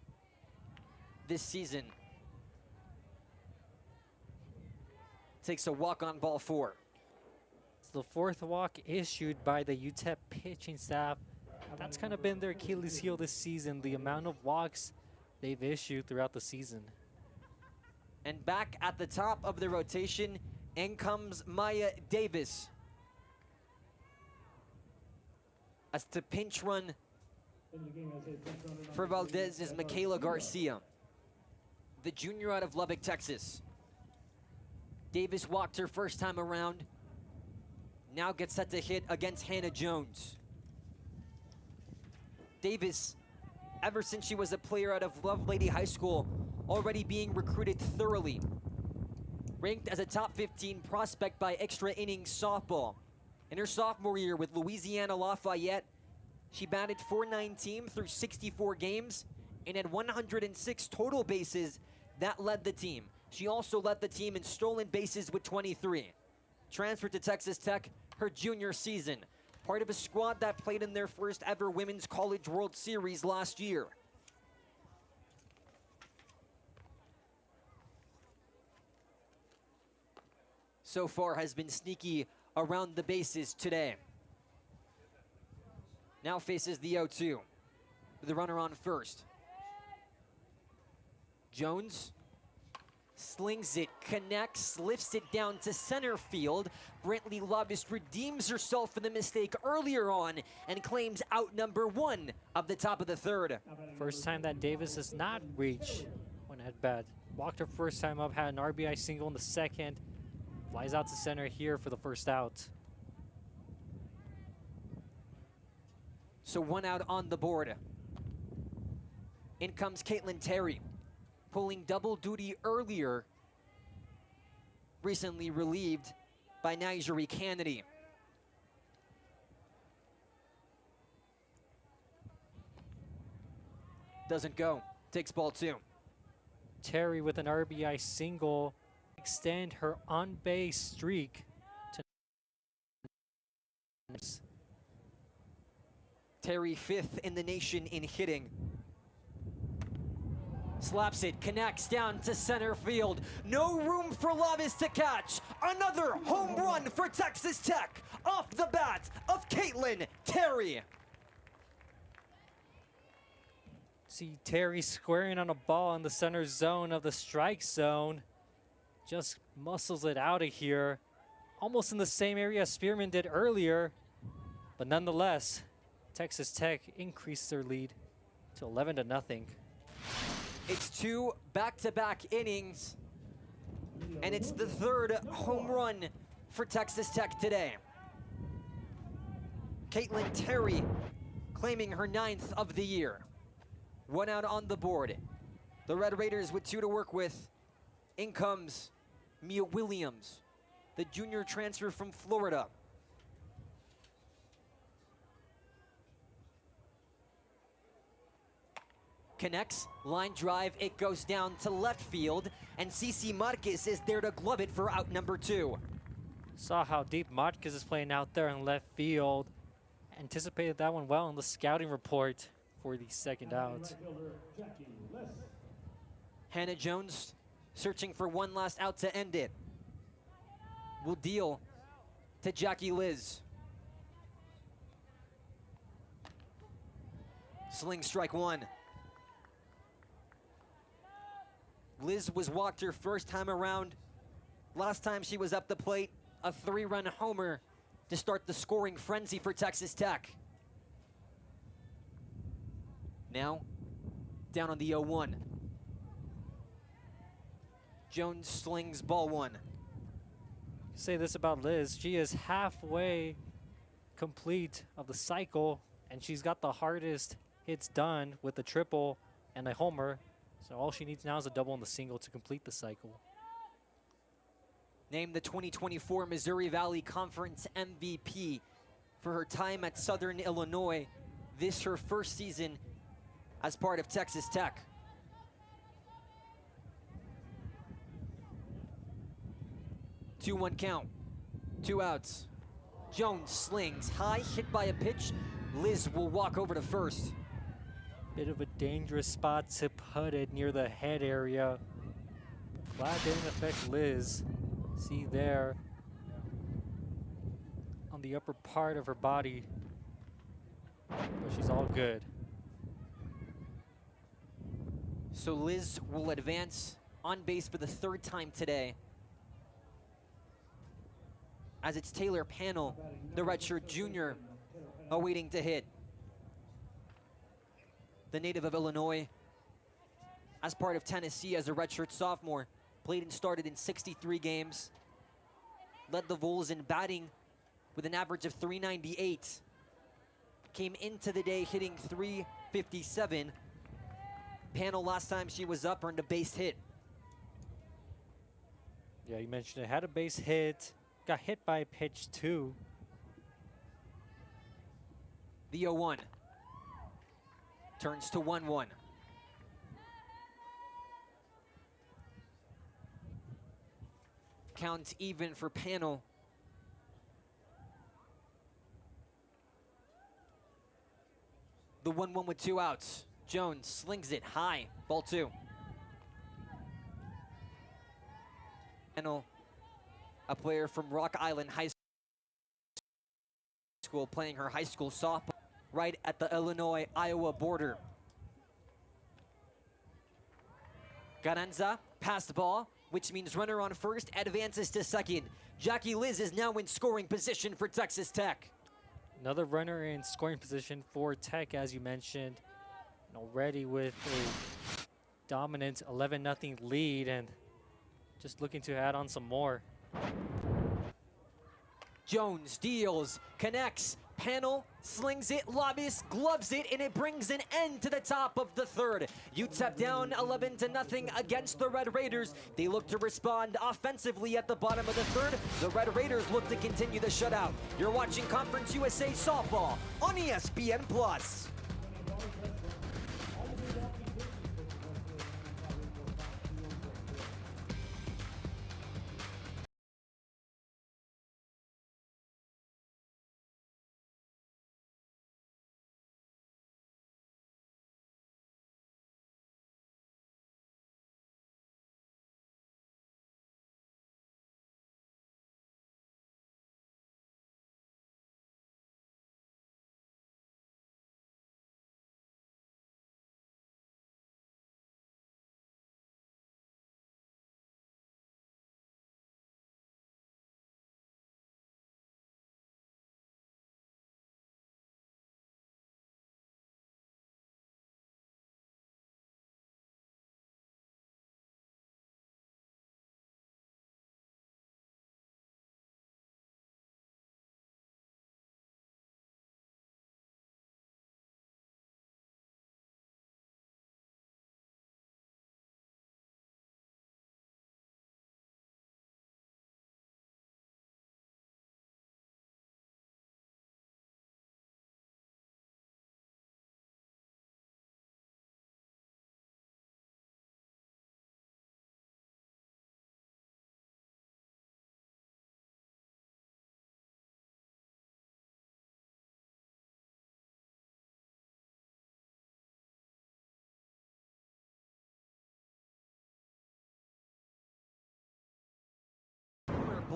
this season. Takes a walk on ball 4. It's the 4th walk issued by the UTEP pitching staff. That's kind of been their Achilles heel this season, the amount of walks they've issued throughout the season. And back at the top of the rotation, in comes Maya Davis. As to pinch run for Valdez is Michaela Garcia, the junior out of Lubbock, Texas. Davis walked her first time around. Now gets set to hit against Hannah Jones. Davis, ever since she was a player out of Lovelady High School, already being recruited thoroughly. Ranked as a top 15 prospect by Extra Innings Softball. In her sophomore year with Louisiana Lafayette, she batted .419 through 64 games and had 106 total bases. That led the team. She also led the team in stolen bases with 23. Transferred to Texas Tech her junior season. Part of a squad that played in their first ever Women's College World Series last year. So far has been sneaky around the bases today. Now faces the 0-2 with the runner on first. Jones slings it, connects, lifts it down to center field. Brantley Lovis redeems herself for the mistake earlier on and claims out number 1 of the top of the 3rd. First time that Davis has not reached when at bat. Walked her first time up, had an RBI single in the 2nd. Flies out to center here for the first out. So 1 out on the board. In comes Caitlin Terry, pulling double duty earlier, recently relieved by Nigeri Kennedy. Doesn't go, takes ball 2. Terry with an RBI single, extend her on-base streak to Terry 5th in the nation in hitting. Slaps it, connects down to center field. No room for Lovis to catch. Another home run for Texas Tech off the bat of Caitlin Terry. See Terry squaring on a ball in the center zone of the strike zone. Just muscles it out of here. Almost in the same area Spearman did earlier. But nonetheless, Texas Tech increased their lead to 11-0. It's 2 back-to-back innings, and it's the 3rd home run for Texas Tech today. Caitlin Terry claiming her 9th of the year. 1 out on the board. The Red Raiders with 2 to work with. In comes Mia Williams, the junior transfer from Florida. Connects, line drive, it goes down to left field, and Cici Marquez is there to glove it for out number 2. Saw how deep Marquez is playing out there in left field. Anticipated that one well in the scouting report for the second out. Hannah Jones searching for one last out to end it. Will deal to Jackie Liz. Sling strike one. Liz was walked her first time around. Last time she was up the plate, a 3-run homer to start the scoring frenzy for Texas Tech. Now, down on the 0-1. Jones slings ball one. Say this about Liz, she is halfway complete of the cycle, and she's got the hardest hits done with a triple and a homer. So all she needs now is a double and the single to complete the cycle. Named the 2024 Missouri Valley Conference MVP for her time at Southern Illinois. This her first season as part of Texas Tech. Two-one count, 2 outs. Jones slings high, hit by a pitch. Liz will walk over to first. Bit of a dangerous spot to put it near the head area. Glad didn't affect Liz. See there on the upper part of her body, but she's all good. So Liz will advance on base for the 3rd time today, as it's Taylor Panel, the redshirt junior, awaiting to hit. The native of Illinois, as part of Tennessee as a redshirt sophomore, played and started in 63 games, led the Vols in batting with an average of .398. Came into the day hitting .357. Panel, last time she was up, earned a base hit. Yeah, you mentioned it. Had a base hit, got hit by a pitch too. The 0-1 turns to 1-1. Count even for Panel. The 1-1 with 2 outs. Jones slings it high, ball 2. Panel, a player from Rock Island High School, playing her high school softball right at the Illinois-Iowa border. Garanza passed the ball, which means runner on first advances to second. Jackie Liz is now in scoring position for Texas Tech. Another runner in scoring position for Tech, as you mentioned, and already with a dominant 11-0 lead, and just looking to add on some more. Jones deals, connects, Panel slings it, Lobis gloves it, and it brings an end to the top of the 3rd. UTEP down 11-0 against the Red Raiders. They look to respond offensively at the bottom of the 3rd. The Red Raiders look to continue the shutout. You're watching Conference USA Softball on ESPN+.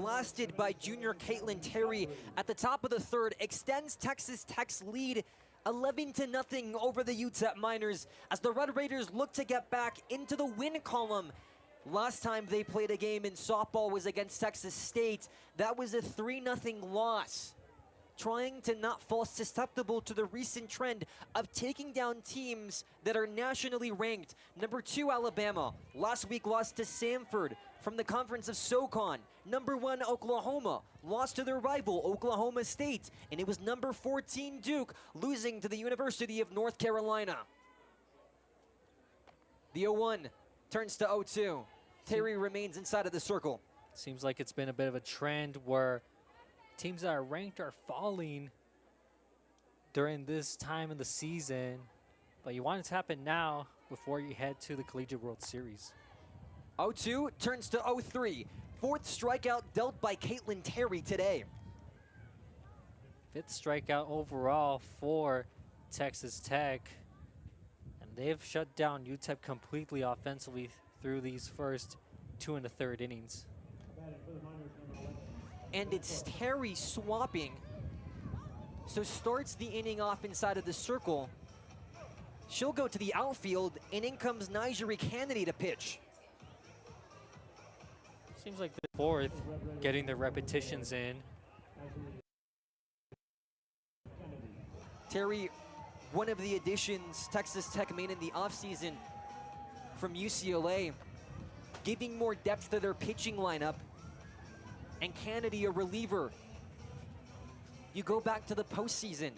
blasted by junior Caitlin Terry at the top of the third, extends Texas Tech's lead 11-0 over the UTEP Miners as the Red Raiders look to get back into the win column. Last time they played a game in softball was against Texas State. That was a 3-0 loss. Trying to not fall susceptible to the recent trend of taking down teams that are nationally ranked. Number 2, Alabama, last week lost to Samford from the Conference of SoCon. Number 1, Oklahoma, lost to their rival, Oklahoma State. And it was number 14, Duke, losing to the University of North Carolina. The 0-1 turns to 0-2. Terry remains inside of the circle. Seems like it's been a bit of a trend where teams that are ranked are falling during this time of the season, but you want it to happen now before you head to the Collegiate World Series. 0-2 turns to 0-3. Fourth strikeout dealt by Caitlin Terry today. Fifth strikeout overall for Texas Tech, and they've shut down UTEP completely offensively through these first 2 1/3 innings. And it's Terry swapping. So starts the inning off inside of the circle. She'll go to the outfield, and in comes Nigeri Kennedy to pitch. Seems like the fourth, getting the repetitions in. Terry, one of the additions Texas Tech made in the offseason from UCLA, giving more depth to their pitching lineup. And Kennedy, a reliever. You go back to the postseason.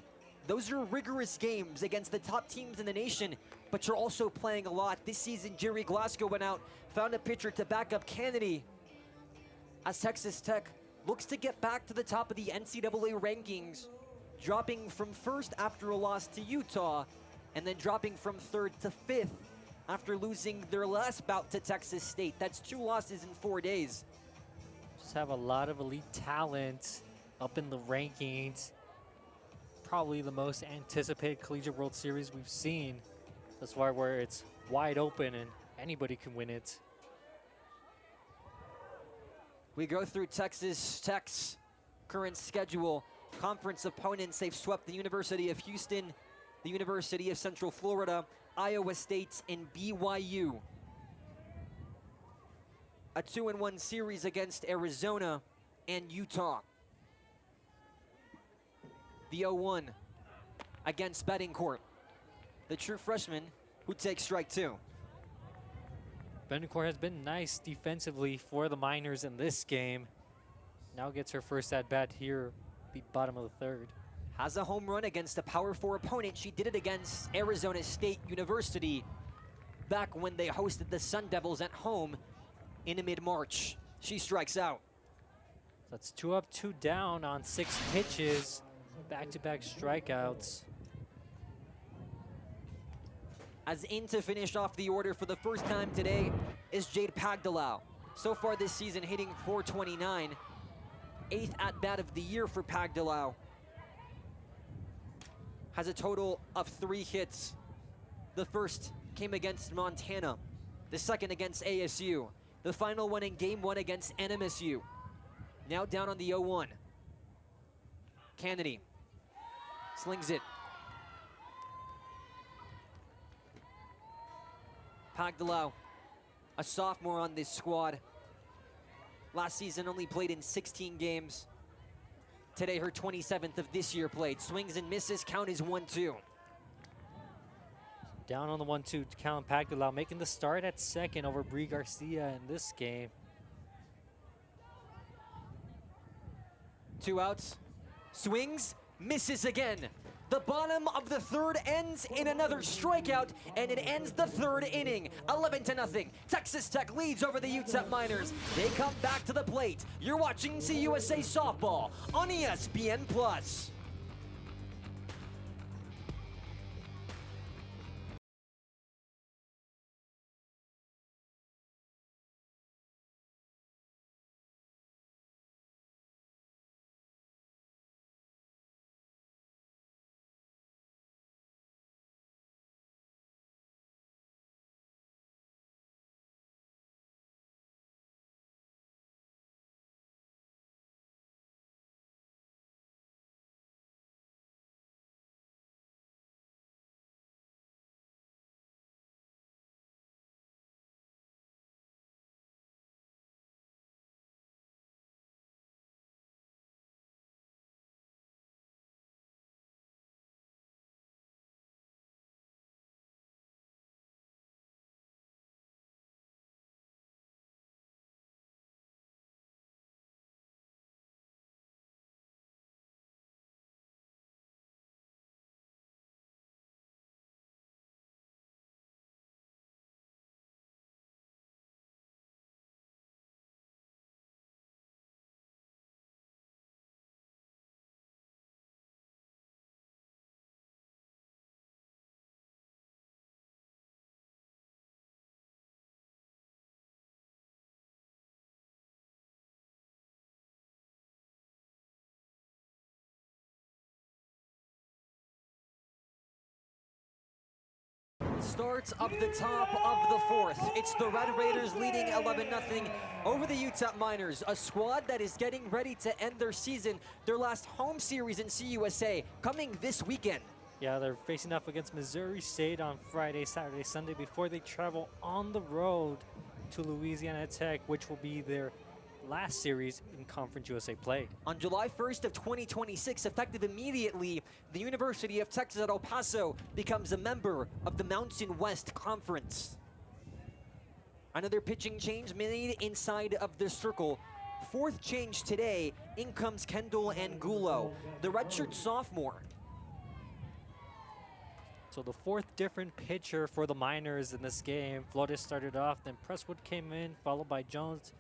Those are rigorous games against the top teams in the nation, but you're also playing a lot. This season, Jerry Glasgow went out, found a pitcher to back up Kennedy, as Texas Tech looks to get back to the top of the NCAA rankings, dropping from first after a loss to Utah, and then dropping from third to fifth after losing their last bout to Texas State. That's 2 losses in 4 days. Just have a lot of elite talent up in the rankings. Probably the most anticipated Collegiate World Series we've seen. That's why where it's wide open and anybody can win it. We go through Texas Tech's current schedule. Conference opponents, they've swept the University of Houston, the University of Central Florida, Iowa State, and BYU. A 2-1 series against Arizona and Utah. The 0-1 against Betancourt, the true freshman who takes strike 2. Betancourt has been nice defensively for the Miners in this game. Now gets her first at-bat here, the bottom of the third. Has a home run against a Power 4 opponent. She did it against Arizona State University back when they hosted the Sun Devils at home in mid-March. She strikes out. That's 2 up, 2 down on 6 pitches. Back-to-back strikeouts. As in to finish off the order for the first time today is Jade Pagdalau. So far this season hitting .429. 8th at-bat of the year for Pagdalau. Has a total of 3 hits. The first came against Montana. The second against ASU. The final one in game 1 against NMSU. Now down on the 0-1. Kennedy slings it. Pagdalau, a sophomore on this squad. Last season only played in 16 games. Today her 27th of this year played. Swings and misses, count is 1-2. Down on the 1-2, Callum Pagdalau making the start at second over Brie Garcia in this game. 2 outs, swings, misses again. The bottom of the third ends in another strikeout, and it ends the third inning. 11-0. Texas Tech leads over the UTEP Miners. They come back to the plate. You're watching CUSA Softball on ESPN+. start of the top of the fourth. It's the Red Raiders leading 11-0 over the UTEP Miners, a squad that is getting ready to end their season, their last home series in CUSA, coming this weekend. Yeah, they're facing off against Missouri State on Friday, Saturday, Sunday before they travel on the road to Louisiana Tech, which will be their last series in Conference USA play. On July 1st of 2026, effective immediately, the University of Texas at El Paso becomes a member of the Mountain West Conference. Another pitching change made inside of the circle. Fourth change today, in comes Kendall Angulo, the redshirt sophomore. So the fourth different pitcher for the Miners in this game. Flores started off, then Presswood came in, followed by Jones.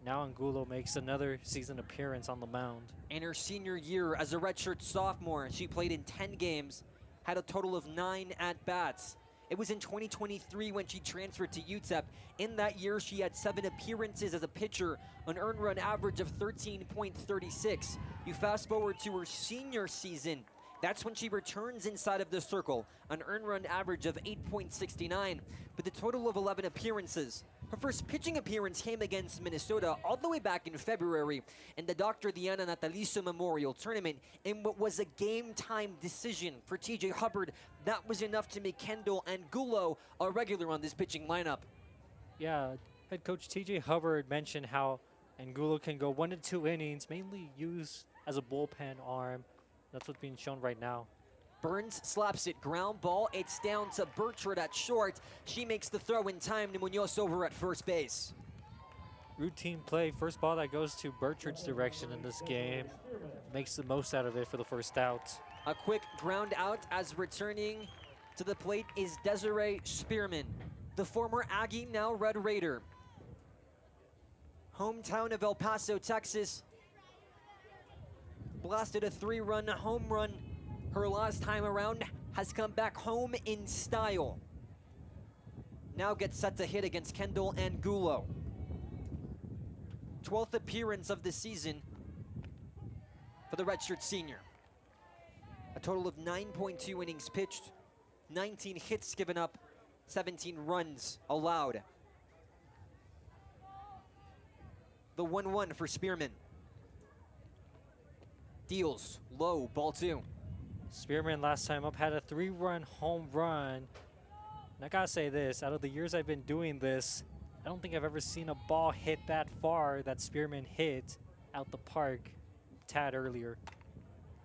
Now Angulo makes another season appearance on the mound. In her senior year as a redshirt sophomore, she played in 10 games, had a total of 9 at-bats. It was in 2023 when she transferred to UTEP. In that year, she had 7 appearances as a pitcher, an earned run average of 13.36. You fast forward to her senior season, that's when she returns inside of the circle, an earned run average of 8.69, with a total of 11 appearances. Her first pitching appearance came against Minnesota all the way back in February in the Dr. Diana Natalicio Memorial Tournament in what was a game-time decision for TJ Hubbard. That was enough to make Kendall Angulo a regular on this pitching lineup. Yeah, head coach TJ Hubbard mentioned how Angulo can go 1 to 2 innings, mainly used as a bullpen arm. That's what's being shown right now. Burns slaps it, ground ball. It's down to Bertrand at short. She makes the throw in time to Munoz over at first base. Routine play, first ball that goes to Bertrand's direction in this game. Makes the most out of it for the first out. A quick ground out as returning to the plate is Desiree Spearman, the former Aggie, now Red Raider. Hometown of El Paso, Texas. Blasted a 3-run home run her last time around, has come back home in style. Now gets set to hit against Kendall Angulo. 12th appearance of the season for the redshirt senior. A total of 9.2 innings pitched, 19 hits given up, 17 runs allowed. The 1-1 for Spearman. Deals low, ball 2. Spearman last time up had a 3-run home run. And I gotta say this, out of the years I've been doing this, I don't think I've ever seen a ball hit that far that Spearman hit out the park a tad earlier.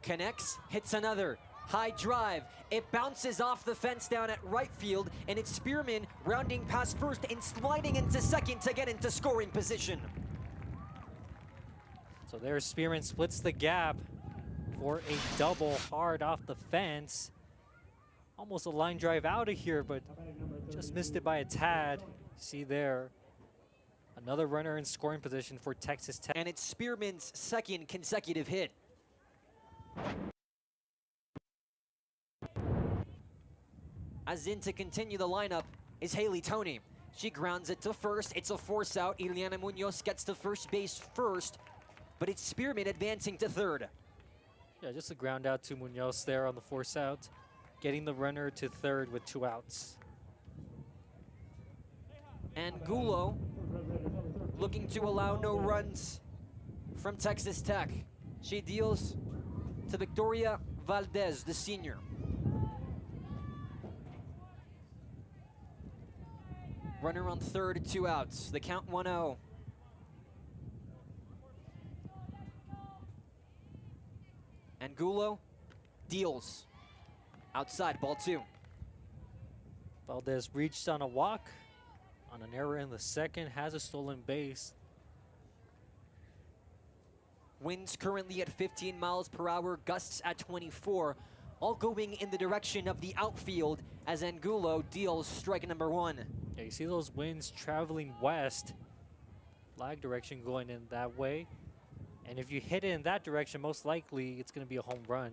Connects, hits another. High drive. It bounces off the fence down at right field, and it's Spearman rounding past first and sliding into second to get into scoring position. So there Spearman splits the gap for a double hard off the fence. Almost a line drive out of here, but just missed it by a tad. See there, another runner in scoring position for Texas Tech. And it's Spearman's second consecutive hit. As in to continue the lineup is Haley Toney. She grounds it to first. It's a force out. Ileana Munoz gets to first base first, but it's Spearman advancing to third. Yeah, just a ground out to Munoz there on the force out, getting the runner to third with 2 outs. Angulo looking to allow no runs from Texas Tech. She deals to Victoria Valdez, the senior. Runner on third, 2 outs. The count 1-0. Angulo deals. Outside, ball 2. Valdez reached on a walk, on an error in the second, has a stolen base. Winds currently at 15 miles per hour, gusts at 24. All going in the direction of the outfield as Angulo deals strike number 1. Yeah, you see those winds traveling west, flag direction going in that way. And if you hit it in that direction, most likely it's going to be a home run.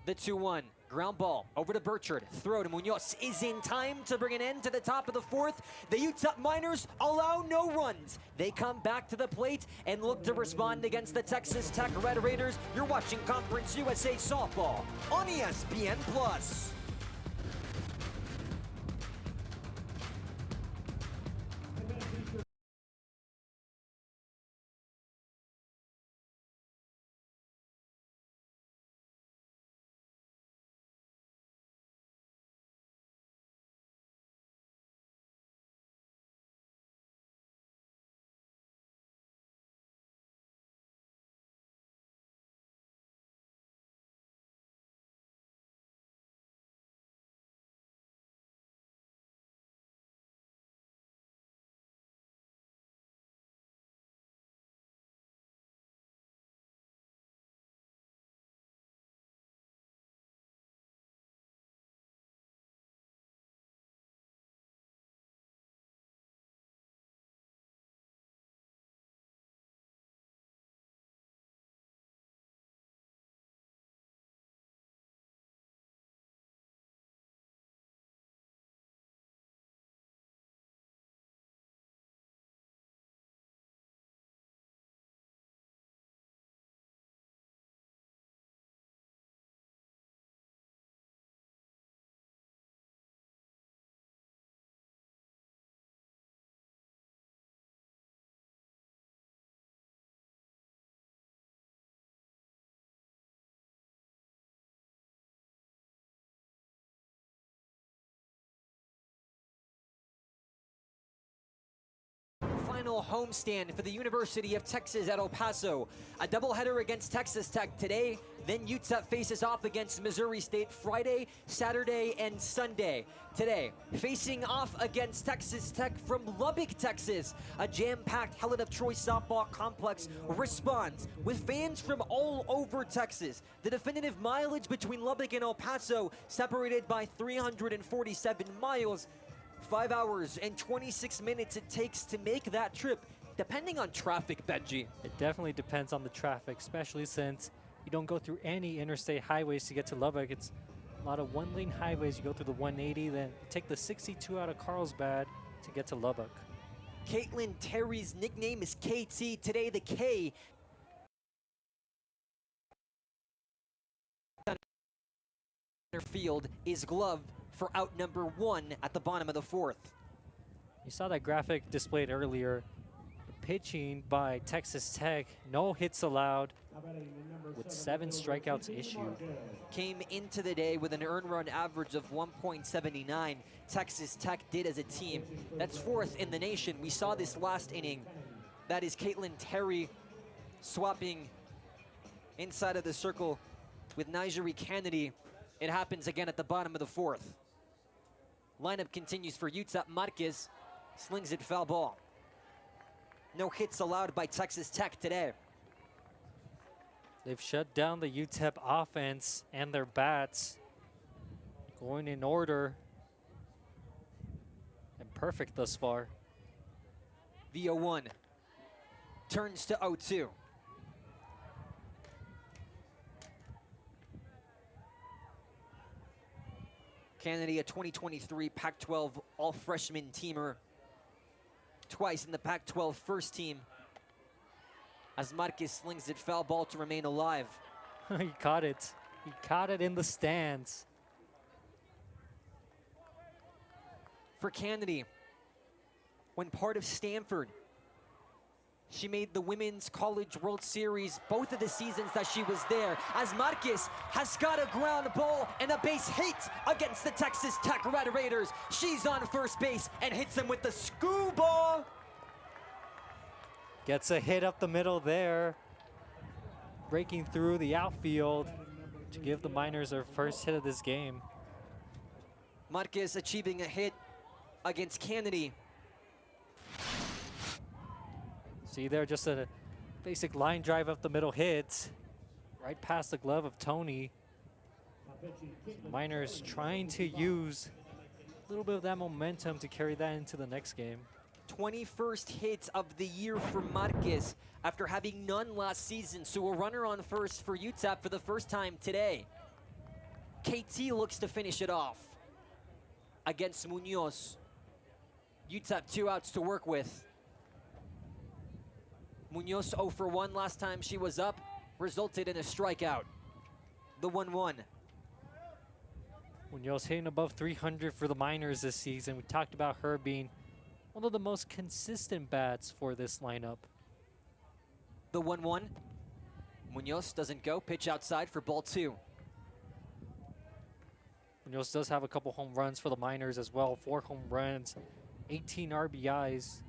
The 2-1, ground ball over to Bertrand. Throw to Munoz is in time to bring an end to the top of the fourth. The UTEP Miners allow no runs. They come back to the plate and look to respond against the Texas Tech Red Raiders. You're watching Conference USA Softball on ESPN+. final homestand for the University of Texas at El Paso. A doubleheader against Texas Tech today, then UTEP faces off against Missouri State Friday, Saturday, and Sunday. Today, facing off against Texas Tech from Lubbock, Texas. A jam-packed Helen of Troy softball complex responds with fans from all over Texas. The definitive mileage between Lubbock and El Paso separated by 347 miles. 5 hours and 26 minutes it takes to make that trip, depending on traffic, Benji. It definitely depends on the traffic, especially since you don't go through any interstate highways to get to Lubbock. It's a lot of one-lane highways. You go through the 180, then take the 62 out of Carlsbad to get to Lubbock. Caitlin Terry's nickname is KT. Today, the K field is gloved for out number 1 at the bottom of the 4th. You saw that graphic displayed earlier. The pitching by Texas Tech, no hits allowed, with 7 strikeouts issued. Came into the day with an earned run average of 1.79. Texas Tech did as a team. That's 4th in the nation. We saw this last inning. That is Caitlin Terry swapping inside of the circle with Nigeri Kennedy. It happens again at the bottom of the 4th. Lineup continues for UTEP. Marquez slings it foul ball. No hits allowed by Texas Tech today. They've shut down the UTEP offense and their bats. Going in order. And perfect thus far. The 0-1 turns to 0-2. Kennedy, a 2023 Pac-12 all-freshman teamer. Twice in the Pac-12 first team. As Marquez slings it foul ball to remain alive. He caught it. He caught it in the stands. For Kennedy, when part of Stanford, she made the Women's College World Series both of the seasons that she was there, as Marquez has got a ground ball and a base hit against the Texas Tech Red Raiders. She's on first base and hits him with the scuba. Gets a hit up the middle there, breaking through the outfield to give the Miners their first hit of this game. Marquez achieving a hit against Kennedy. See there, just a basic line drive up the middle hit, right past the glove of Tony. Miners trying to use a little bit of that momentum to carry that into the next game. 21st hit of the year for Marquez after having none last season. So a runner on first for UTEP for the first time today. KT looks to finish it off against Munoz. UTEP 2 outs to work with. Munoz 0 for 1 last time she was up, resulted in a strikeout. The 1-1. Munoz hitting above 300 for the Miners this season. We talked about her being one of the most consistent bats for this lineup. The 1-1. Munoz doesn't go. Pitch outside for ball 2. Munoz does have a couple home runs for the Miners as well. 4 home runs, 18 RBIs.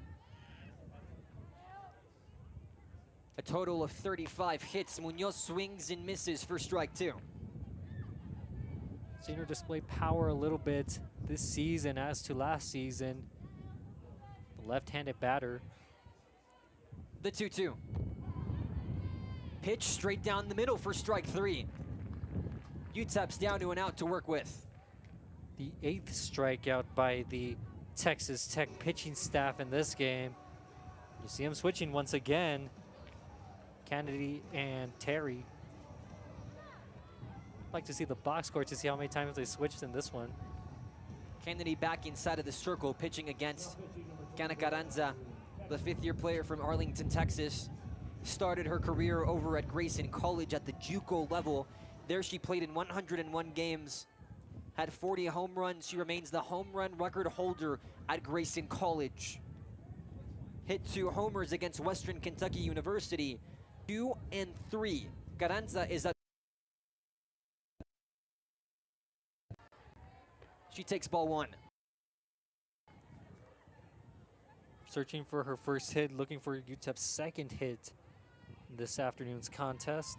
A total of 35 hits. Munoz swings and misses for strike 2. Seen her display power a little bit this season as to last season. The left-handed batter. The 2-2. Pitch straight down the middle for strike 3. UTEP's down to an out to work with. The 8th strikeout by the Texas Tech pitching staff in this game. You see him switching once again. Kennedy and Terry. I'd like to see the box score to see how many times they switched in this one. Kennedy back inside of the circle, pitching against Gana Carranza, the 5th-year player from Arlington, Texas. Started her career over at Grayson College at the JUCO level. There she played in 101 games, had 40 home runs. She remains the home run record holder at Grayson College. Hit 2 homers against Western Kentucky University. 2 and 3. Carranza is at. She takes ball 1. searching for her first hit, looking for UTEP's second hit in this afternoon's contest.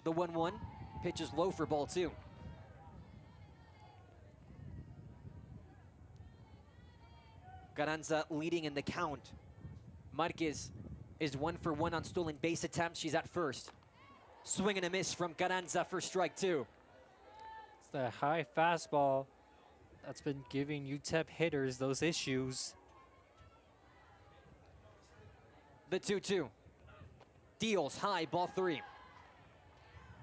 The 1-1 pitch is low for ball 2. Garanza leading in the count. Marquez is 1 for 1 on stolen base attempts. She's at first. Swing and a miss from Garanza for strike 2. It's the high fastball that's been giving UTEP hitters those issues. The 2-2. Deals high, ball 3.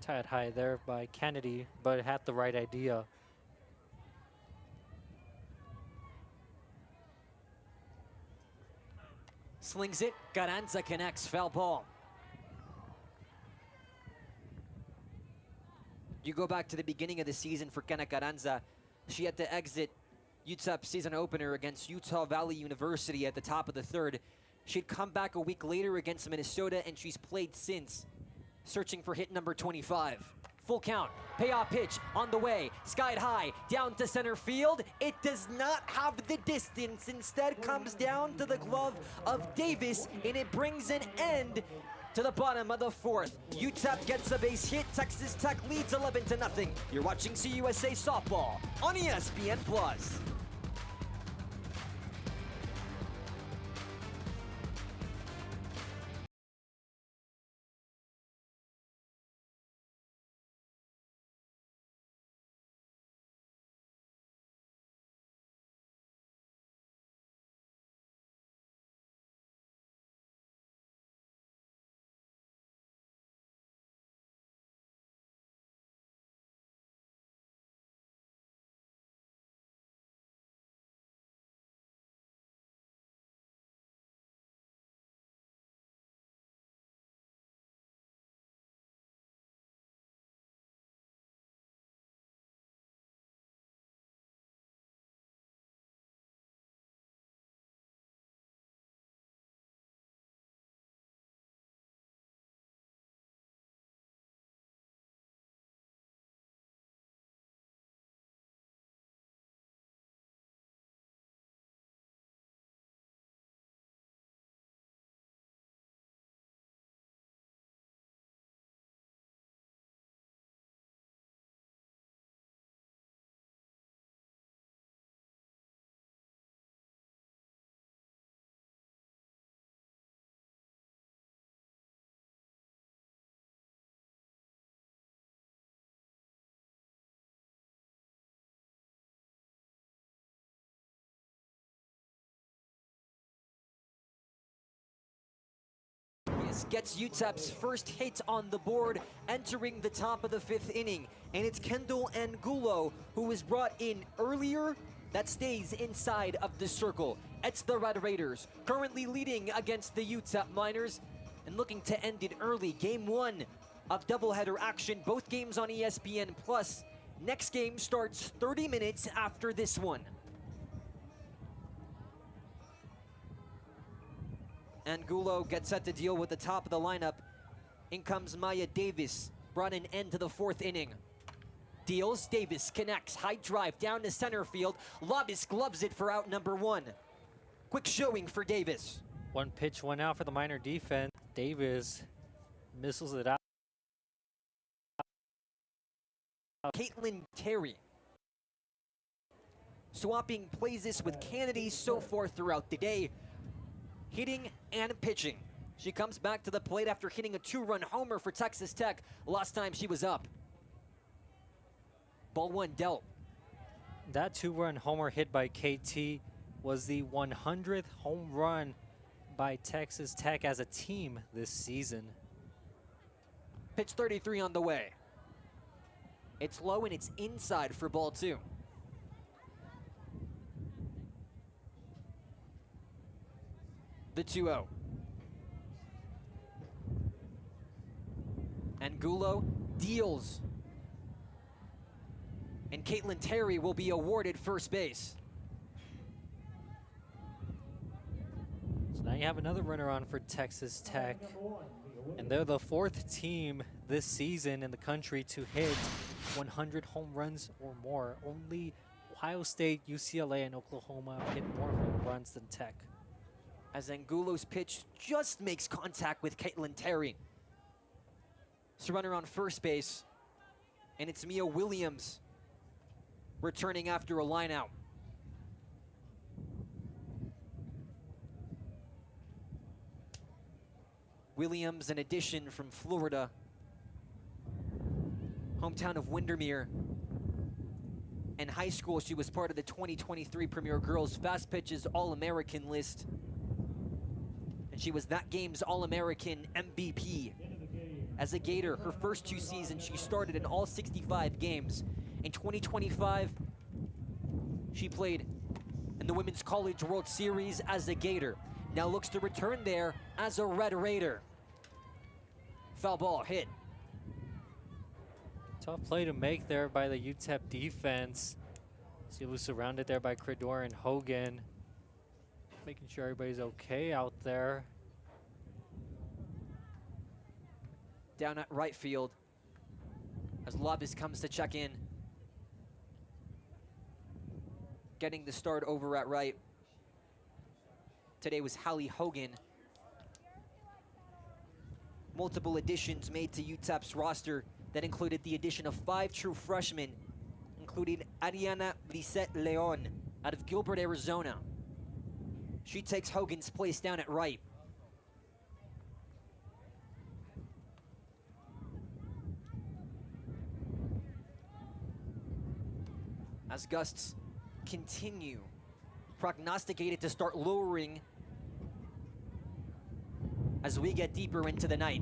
Tied high there by Kennedy, but had the right idea. Slings it, Garanza connects, foul ball. You go back to the beginning of the season for Kena Garanza. She had to exit UTEP season opener against Utah Valley University at the top of the 3rd. She'd come back a week later against Minnesota, and she's played since, searching for hit number 25. Full count, payoff pitch on the way, skied high, down to center field. It does not have the distance, instead comes down to the glove of Davis, and it brings an end to the bottom of the 4th. UTEP gets a base hit, Texas Tech leads 11-0. You're watching CUSA Softball on ESPN+. Gets UTEP's first hit on the board, entering the top of the 5th inning. And it's Kendall Angulo, who was brought in earlier, that stays inside of the circle. It's the Red Raiders, currently leading against the UTEP Miners and looking to end it early. Game 1 of doubleheader action, both games on ESPN+. Next game starts 30 minutes after this one. Angulo gets set to deal with the top of the lineup. In comes Maya Davis, brought an end to the 4th inning. Deals, Davis connects, high drive down to center field. Lobis gloves it for out number 1. Quick showing for Davis. One pitch went out for the Miner defense. Davis missiles it out. Caitlin Terry. Swapping plays this with Kennedy so far throughout the day. Hitting and pitching. She comes back to the plate after hitting a 2-run homer for Texas Tech last time she was up. Ball 1 dealt. That 2-run homer hit by KT was the 100th home run by Texas Tech as a team this season. Pitch 33 on the way. It's low and it's inside for ball 2. The 2-0. Angulo deals. And Caitlin Terry will be awarded first base. So now you have another runner on for Texas Tech. And they're the 4th team this season in the country to hit 100 home runs or more. Only Ohio State, UCLA, and Oklahoma hit more home runs than Tech. As Angulo's pitch just makes contact with Caitlin Terry. It's a runner on first base, and it's Mia Williams returning after a line out. Williams, an addition from Florida, hometown of Windermere. In high school, she was part of the 2023 Premier Girls Fast Pitches All-American list. And she was that game's All-American MVP. As a Gator, her first 2 seasons, she started in all 65 games. In 2025, she played in the Women's College World Series as a Gator. Now looks to return there as a Red Raider. Foul ball hit. Tough play to make there by the UTEP defense. See, was surrounded there by Credor and Hogan. Making sure everybody's okay out there. Down at right field as Lobis comes to check in. Getting the start over at right today was Hallie Hogan. Multiple additions made to UTEP's roster that included the addition of 5 true freshmen, including Ariana Lisette Leon out of Gilbert, Arizona. She takes Hogan's place down at right. As gusts continue, prognosticated to start lowering as we get deeper into the night.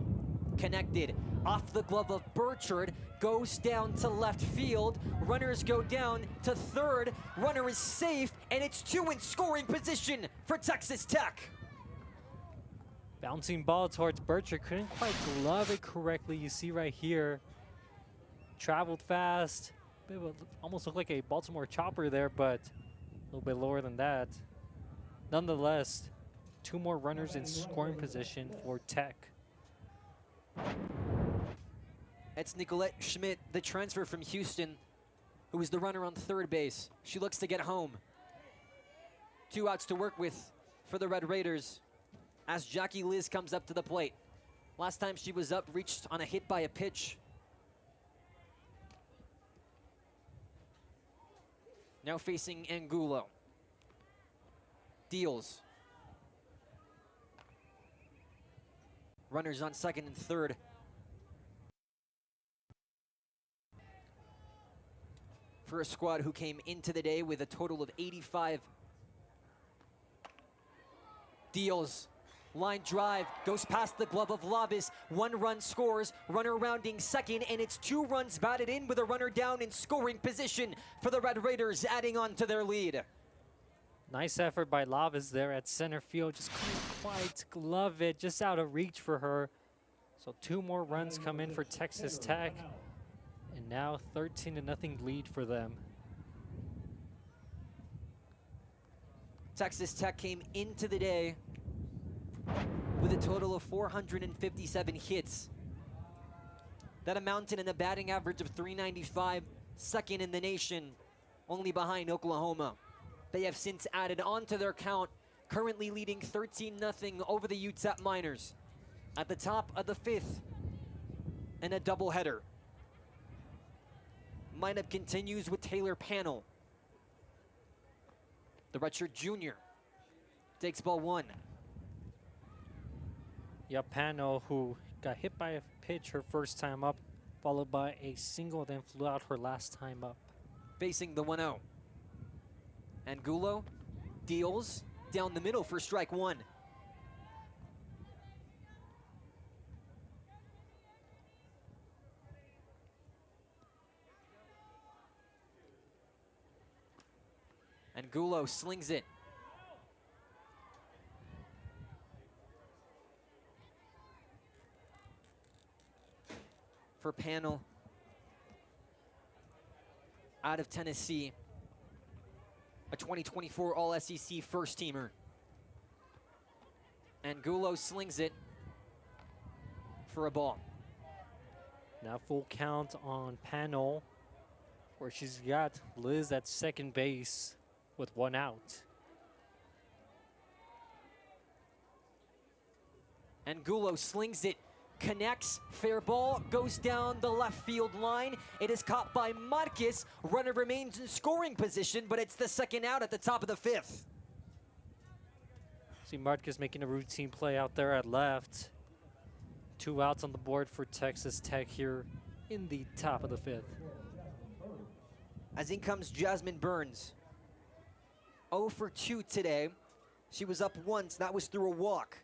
Connected off the glove of Burchard, goes down to left field. Runners go down to third. Runner is safe, and it's 2 in scoring position for Texas Tech. Bouncing ball towards Burchard, couldn't quite glove it correctly. You see right here, traveled fast. It would almost look like a Baltimore chopper there, but a little bit lower than that. Nonetheless, 2 more runners in scoring position for Tech. It's Nicolette Schmidt, the transfer from Houston, who is the runner on third base. She looks to get home. 2 outs to work with for the Red Raiders as Jackie Liz comes up to the plate. Last time she was up, reached on a hit by a pitch. Now facing Angulo. Deals. Runners on second and third. For a squad who came into the day with a total of 85. Deals. Line drive, goes past the glove of Lobis. 1 run scores, runner rounding second, and it's 2 runs batted in with a runner down in scoring position for the Red Raiders, adding on to their lead. Nice effort by Lobis there at center field. Just couldn't quite glove it, just out of reach for her. So 2 more runs come in for Texas Tech. And now 13-0 lead for them. Texas Tech came into the day with a total of 457 hits. That amounted in a batting average of .395, second in the nation, only behind Oklahoma. They have since added on to their count, currently leading 13-0 over the UTEP Miners. At the top of the 5th, and a doubleheader. Lineup continues with Taylor Panel. The redshirt junior takes ball 1. Yeah, Pano, who got hit by a pitch her first time up, followed by a single, then flew out her last time up. Facing the 1-0. Angulo deals down the middle for strike 1. Angulo slings it. For Panel out of Tennessee, a 2024 All-SEC first-teamer. Angulo slings it for a ball. Now full count on Panel. where she's got Liz at second base with 1 out. Angulo slings it, connects, fair ball, goes down the left field line. It is caught by Marquez. Runner remains in scoring position, but it's the second out at the top of the 5th. See Marquez making a routine play out there at left. 2 outs on the board for Texas Tech here in the top of the 5th. As in comes Jasmine Burns. 0 for 2 today. She was up once, that was through a walk.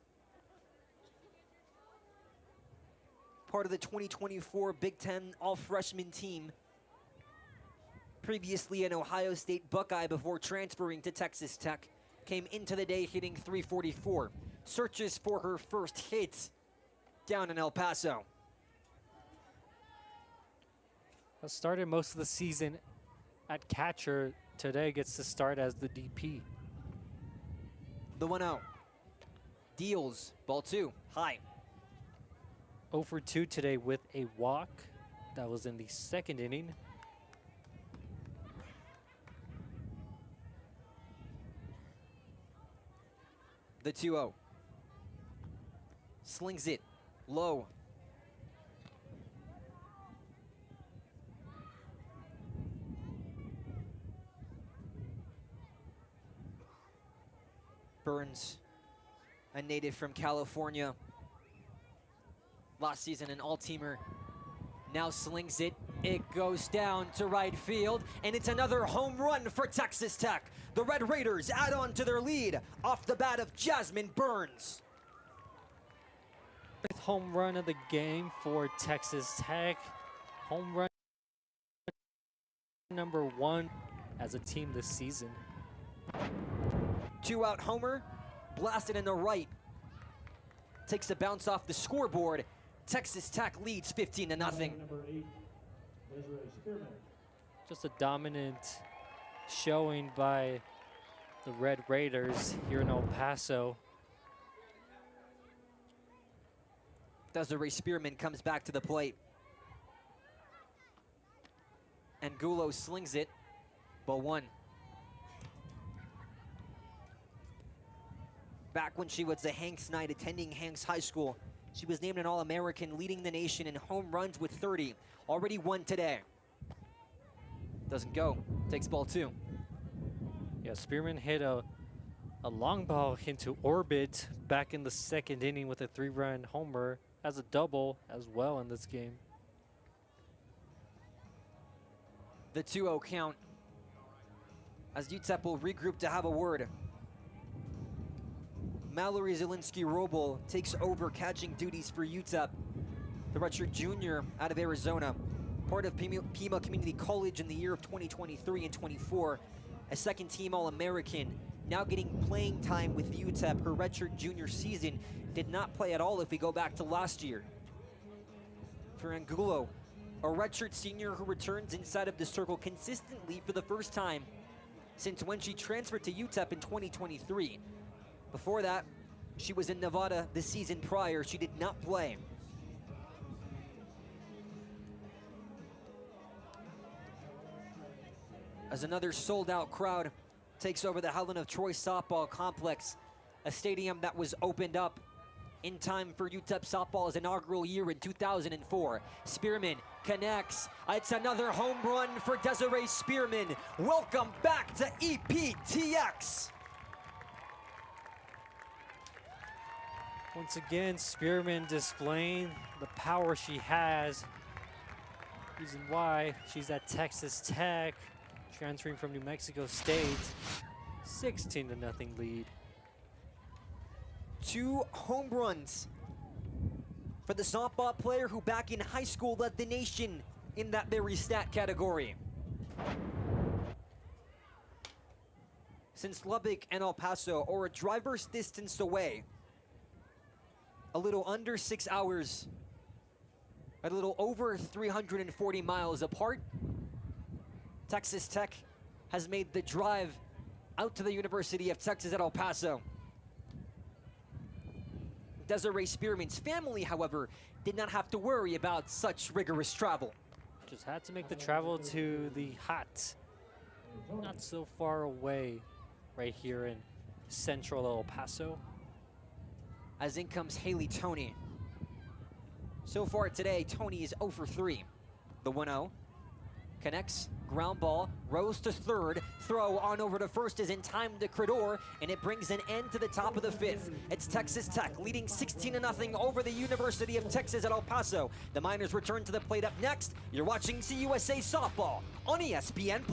Part of the 2024 Big Ten all-freshman team. Previously an Ohio State Buckeye before transferring to Texas Tech. Came into the day hitting .344. Searches for her first hit down in El Paso. Has started most of the season at catcher. Today gets to start as the DP. The 1-0. Deals, ball 2, high. 0 for 2 today with a walk. That was in the 2nd inning. The 2-0. Slings it low. Burns, a native from California. Last season an all-teamer. Now slings it. It goes down to right field, and it's another home run for Texas Tech. The Red Raiders add on to their lead off the bat of Jasmine Burns. 5th home run of the game for Texas Tech. Home run number 1 as a team this season. 2-out homer, blasted in the right. Takes a bounce off the scoreboard. Texas Tech leads 15-0. Number 8, Desiree Spearman. Just a dominant showing by the Red Raiders here in El Paso. Desiree Spearman comes back to the plate. Angulo slings it, ball 1. Back when she was a Hanks Knight attending Hanks High School, she was named an All-American, leading the nation in home runs with 30. Already won today. Doesn't go. Takes ball 2. Yeah, Spearman hit a long ball into orbit back in the 2nd inning with a 3-run homer as a double as well in this game. The 2-0 count as UTEP will regroup to have a word. Mallory Zielinski-Roble takes over catching duties for UTEP. The redshirt junior out of Arizona, part of Pima Community College in the year of 2023 and 24, a second-team All-American, now getting playing time with UTEP. Her redshirt junior season did not play at all if we go back to last year. For Angulo, a redshirt senior who returns inside of the circle consistently for the first time since when she transferred to UTEP in 2023. Before that, she was in Nevada the season prior. She did not play. As another sold-out crowd takes over the Helen of Troy softball complex, a stadium that was opened up in time for UTEP softball's inaugural year in 2004. Spearman connects. It's another home run for Desiree Spearman. Welcome back to EPTX. Once again, Spearman displaying the power she has. Reason why she's at Texas Tech, transferring from New Mexico State. 16-0 lead. 2 home runs for the softball player who back in high school led the nation in that very stat category. Since Lubbock and El Paso are a driver's distance away, a little under 6 hours, a little over 340 miles apart, Texas Tech has made the drive out to the University of Texas at El Paso. Desiree Spearman's family, however, did not have to worry about such rigorous travel. Just had to make the travel to the hot, not so far away, right here in central El Paso. As in comes Haley Tony. So far today, Tony is 0 for 3. The 1-0. Connects, ground ball, rose to third, throw on over to first is in time to Credor, and it brings an end to the top of the 5th. It's Texas Tech leading 16-0 over the University of Texas at El Paso. The Miners return to the plate up next. You're watching CUSA Softball on ESPN+.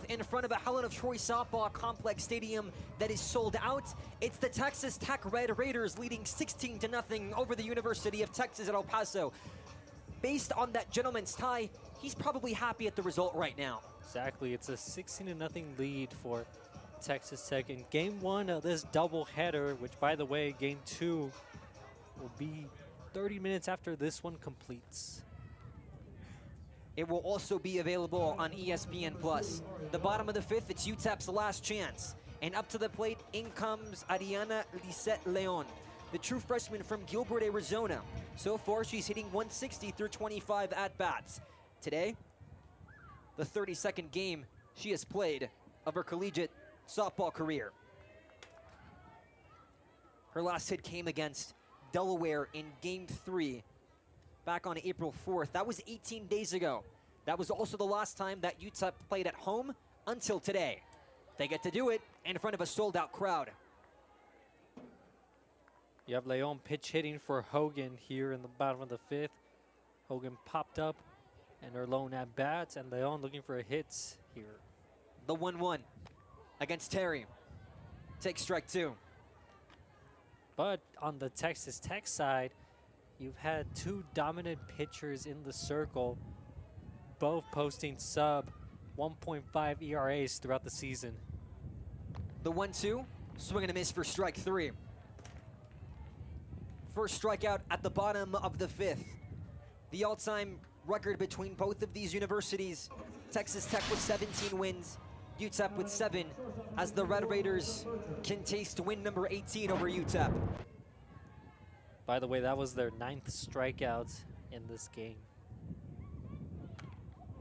In front of a Helen of Troy softball complex stadium that is sold out. It's the Texas Tech Red Raiders leading 16-0 over the University of Texas at El Paso. Based on that gentleman's tie, he's probably happy at the result right now. Exactly, it's a 16-0 lead for Texas Tech in game 1 of this doubleheader, which, by the way, game 2 will be 30 minutes after this one completes. It will also be available on ESPN+. The bottom of the 5th, it's UTEP's last chance. And up to the plate, in comes Ariana Lisette Leon, the true freshman from Gilbert, Arizona. So far, she's hitting 160 through 25 at-bats. Today, the 32nd game she has played of her collegiate softball career. Her last hit came against Delaware in Game 3. Back on April 4th. That was 18 days ago. That was also the last time that UTEP played at home until today. They get to do it in front of a sold-out crowd. You have Leon pitch hitting for Hogan here in the bottom of the 5th. Hogan popped up and her lone at bats, and Leon looking for a hit here. The 1-1 against Terry. Takes strike 2. But on the Texas Tech side, you've had 2 dominant pitchers in the circle, both posting sub 1.5 ERAs throughout the season. The 1-2, swing and a miss for strike 3. First strikeout at the bottom of the 5th. The all-time record between both of these universities, Texas Tech with 17 wins, UTEP with 7, as the Red Raiders can taste win number 18 over UTEP. By the way, that was their 9th strikeout in this game.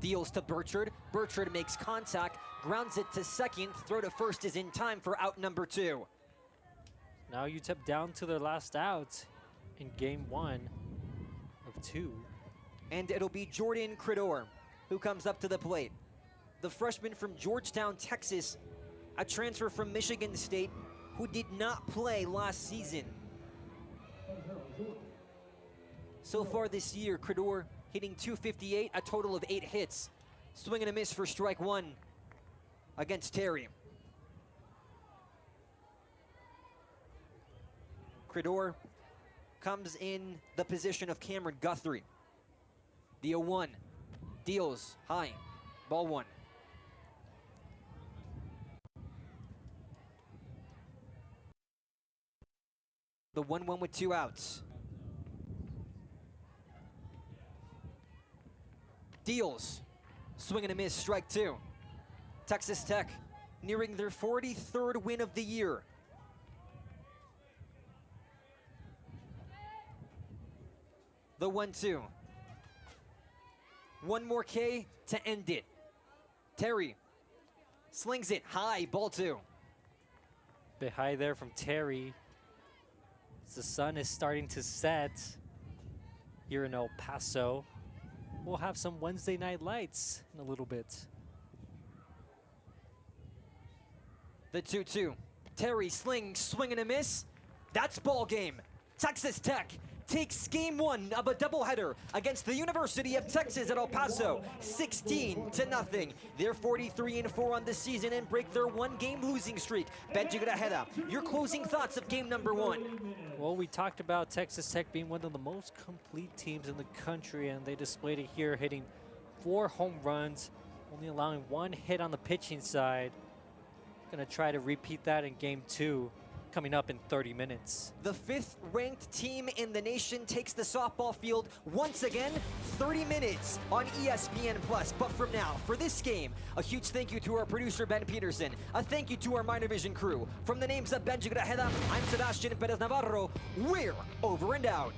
Deals to Burchard. Burchard makes contact, grounds it to second. Throw to first is in time for out number 2. Now UTEP down to their last out in game 1 of 2. And it'll be Jordan Credor who comes up to the plate. The freshman from Georgetown, Texas, a transfer from Michigan State who did not play last season. So far this year, Credor hitting .258, a total of 8 hits. Swing and a miss for strike 1 against Terry. Credor comes in the position of Cameron Guthrie. The 0-1 deals high, ball 1. The 1-1 with 2 outs. Deals. Swing and a miss, strike 2. Texas Tech nearing their 43rd win of the year. The 1-2. One more K to end it. Terry slings it high, ball 2. Bit high there from Terry. As the sun is starting to set here in El Paso. We'll have some Wednesday night lights in a little bit. The 2-2. Terry swing and a miss. That's ball game. Texas Tech takes game 1 of a doubleheader against the University of Texas at El Paso, 16-0. They're 43-4 on the season and break their 1-game losing streak. Benji Grajeda, your closing thoughts of game number 1. Well, we talked about Texas Tech being one of the most complete teams in the country, and they displayed it here, hitting 4 home runs, only allowing 1 hit on the pitching side. Gonna try to repeat that in game 2. Coming up in 30 minutes. The 5th-ranked team in the nation takes the softball field once again, 30 minutes on ESPN+. But from now, for this game, a huge thank you to our producer, Ben Peterson. A thank you to our Minor Vision crew. From the names of Benji Grajeda, I'm Sebastian Perez Navarro. We're over and out.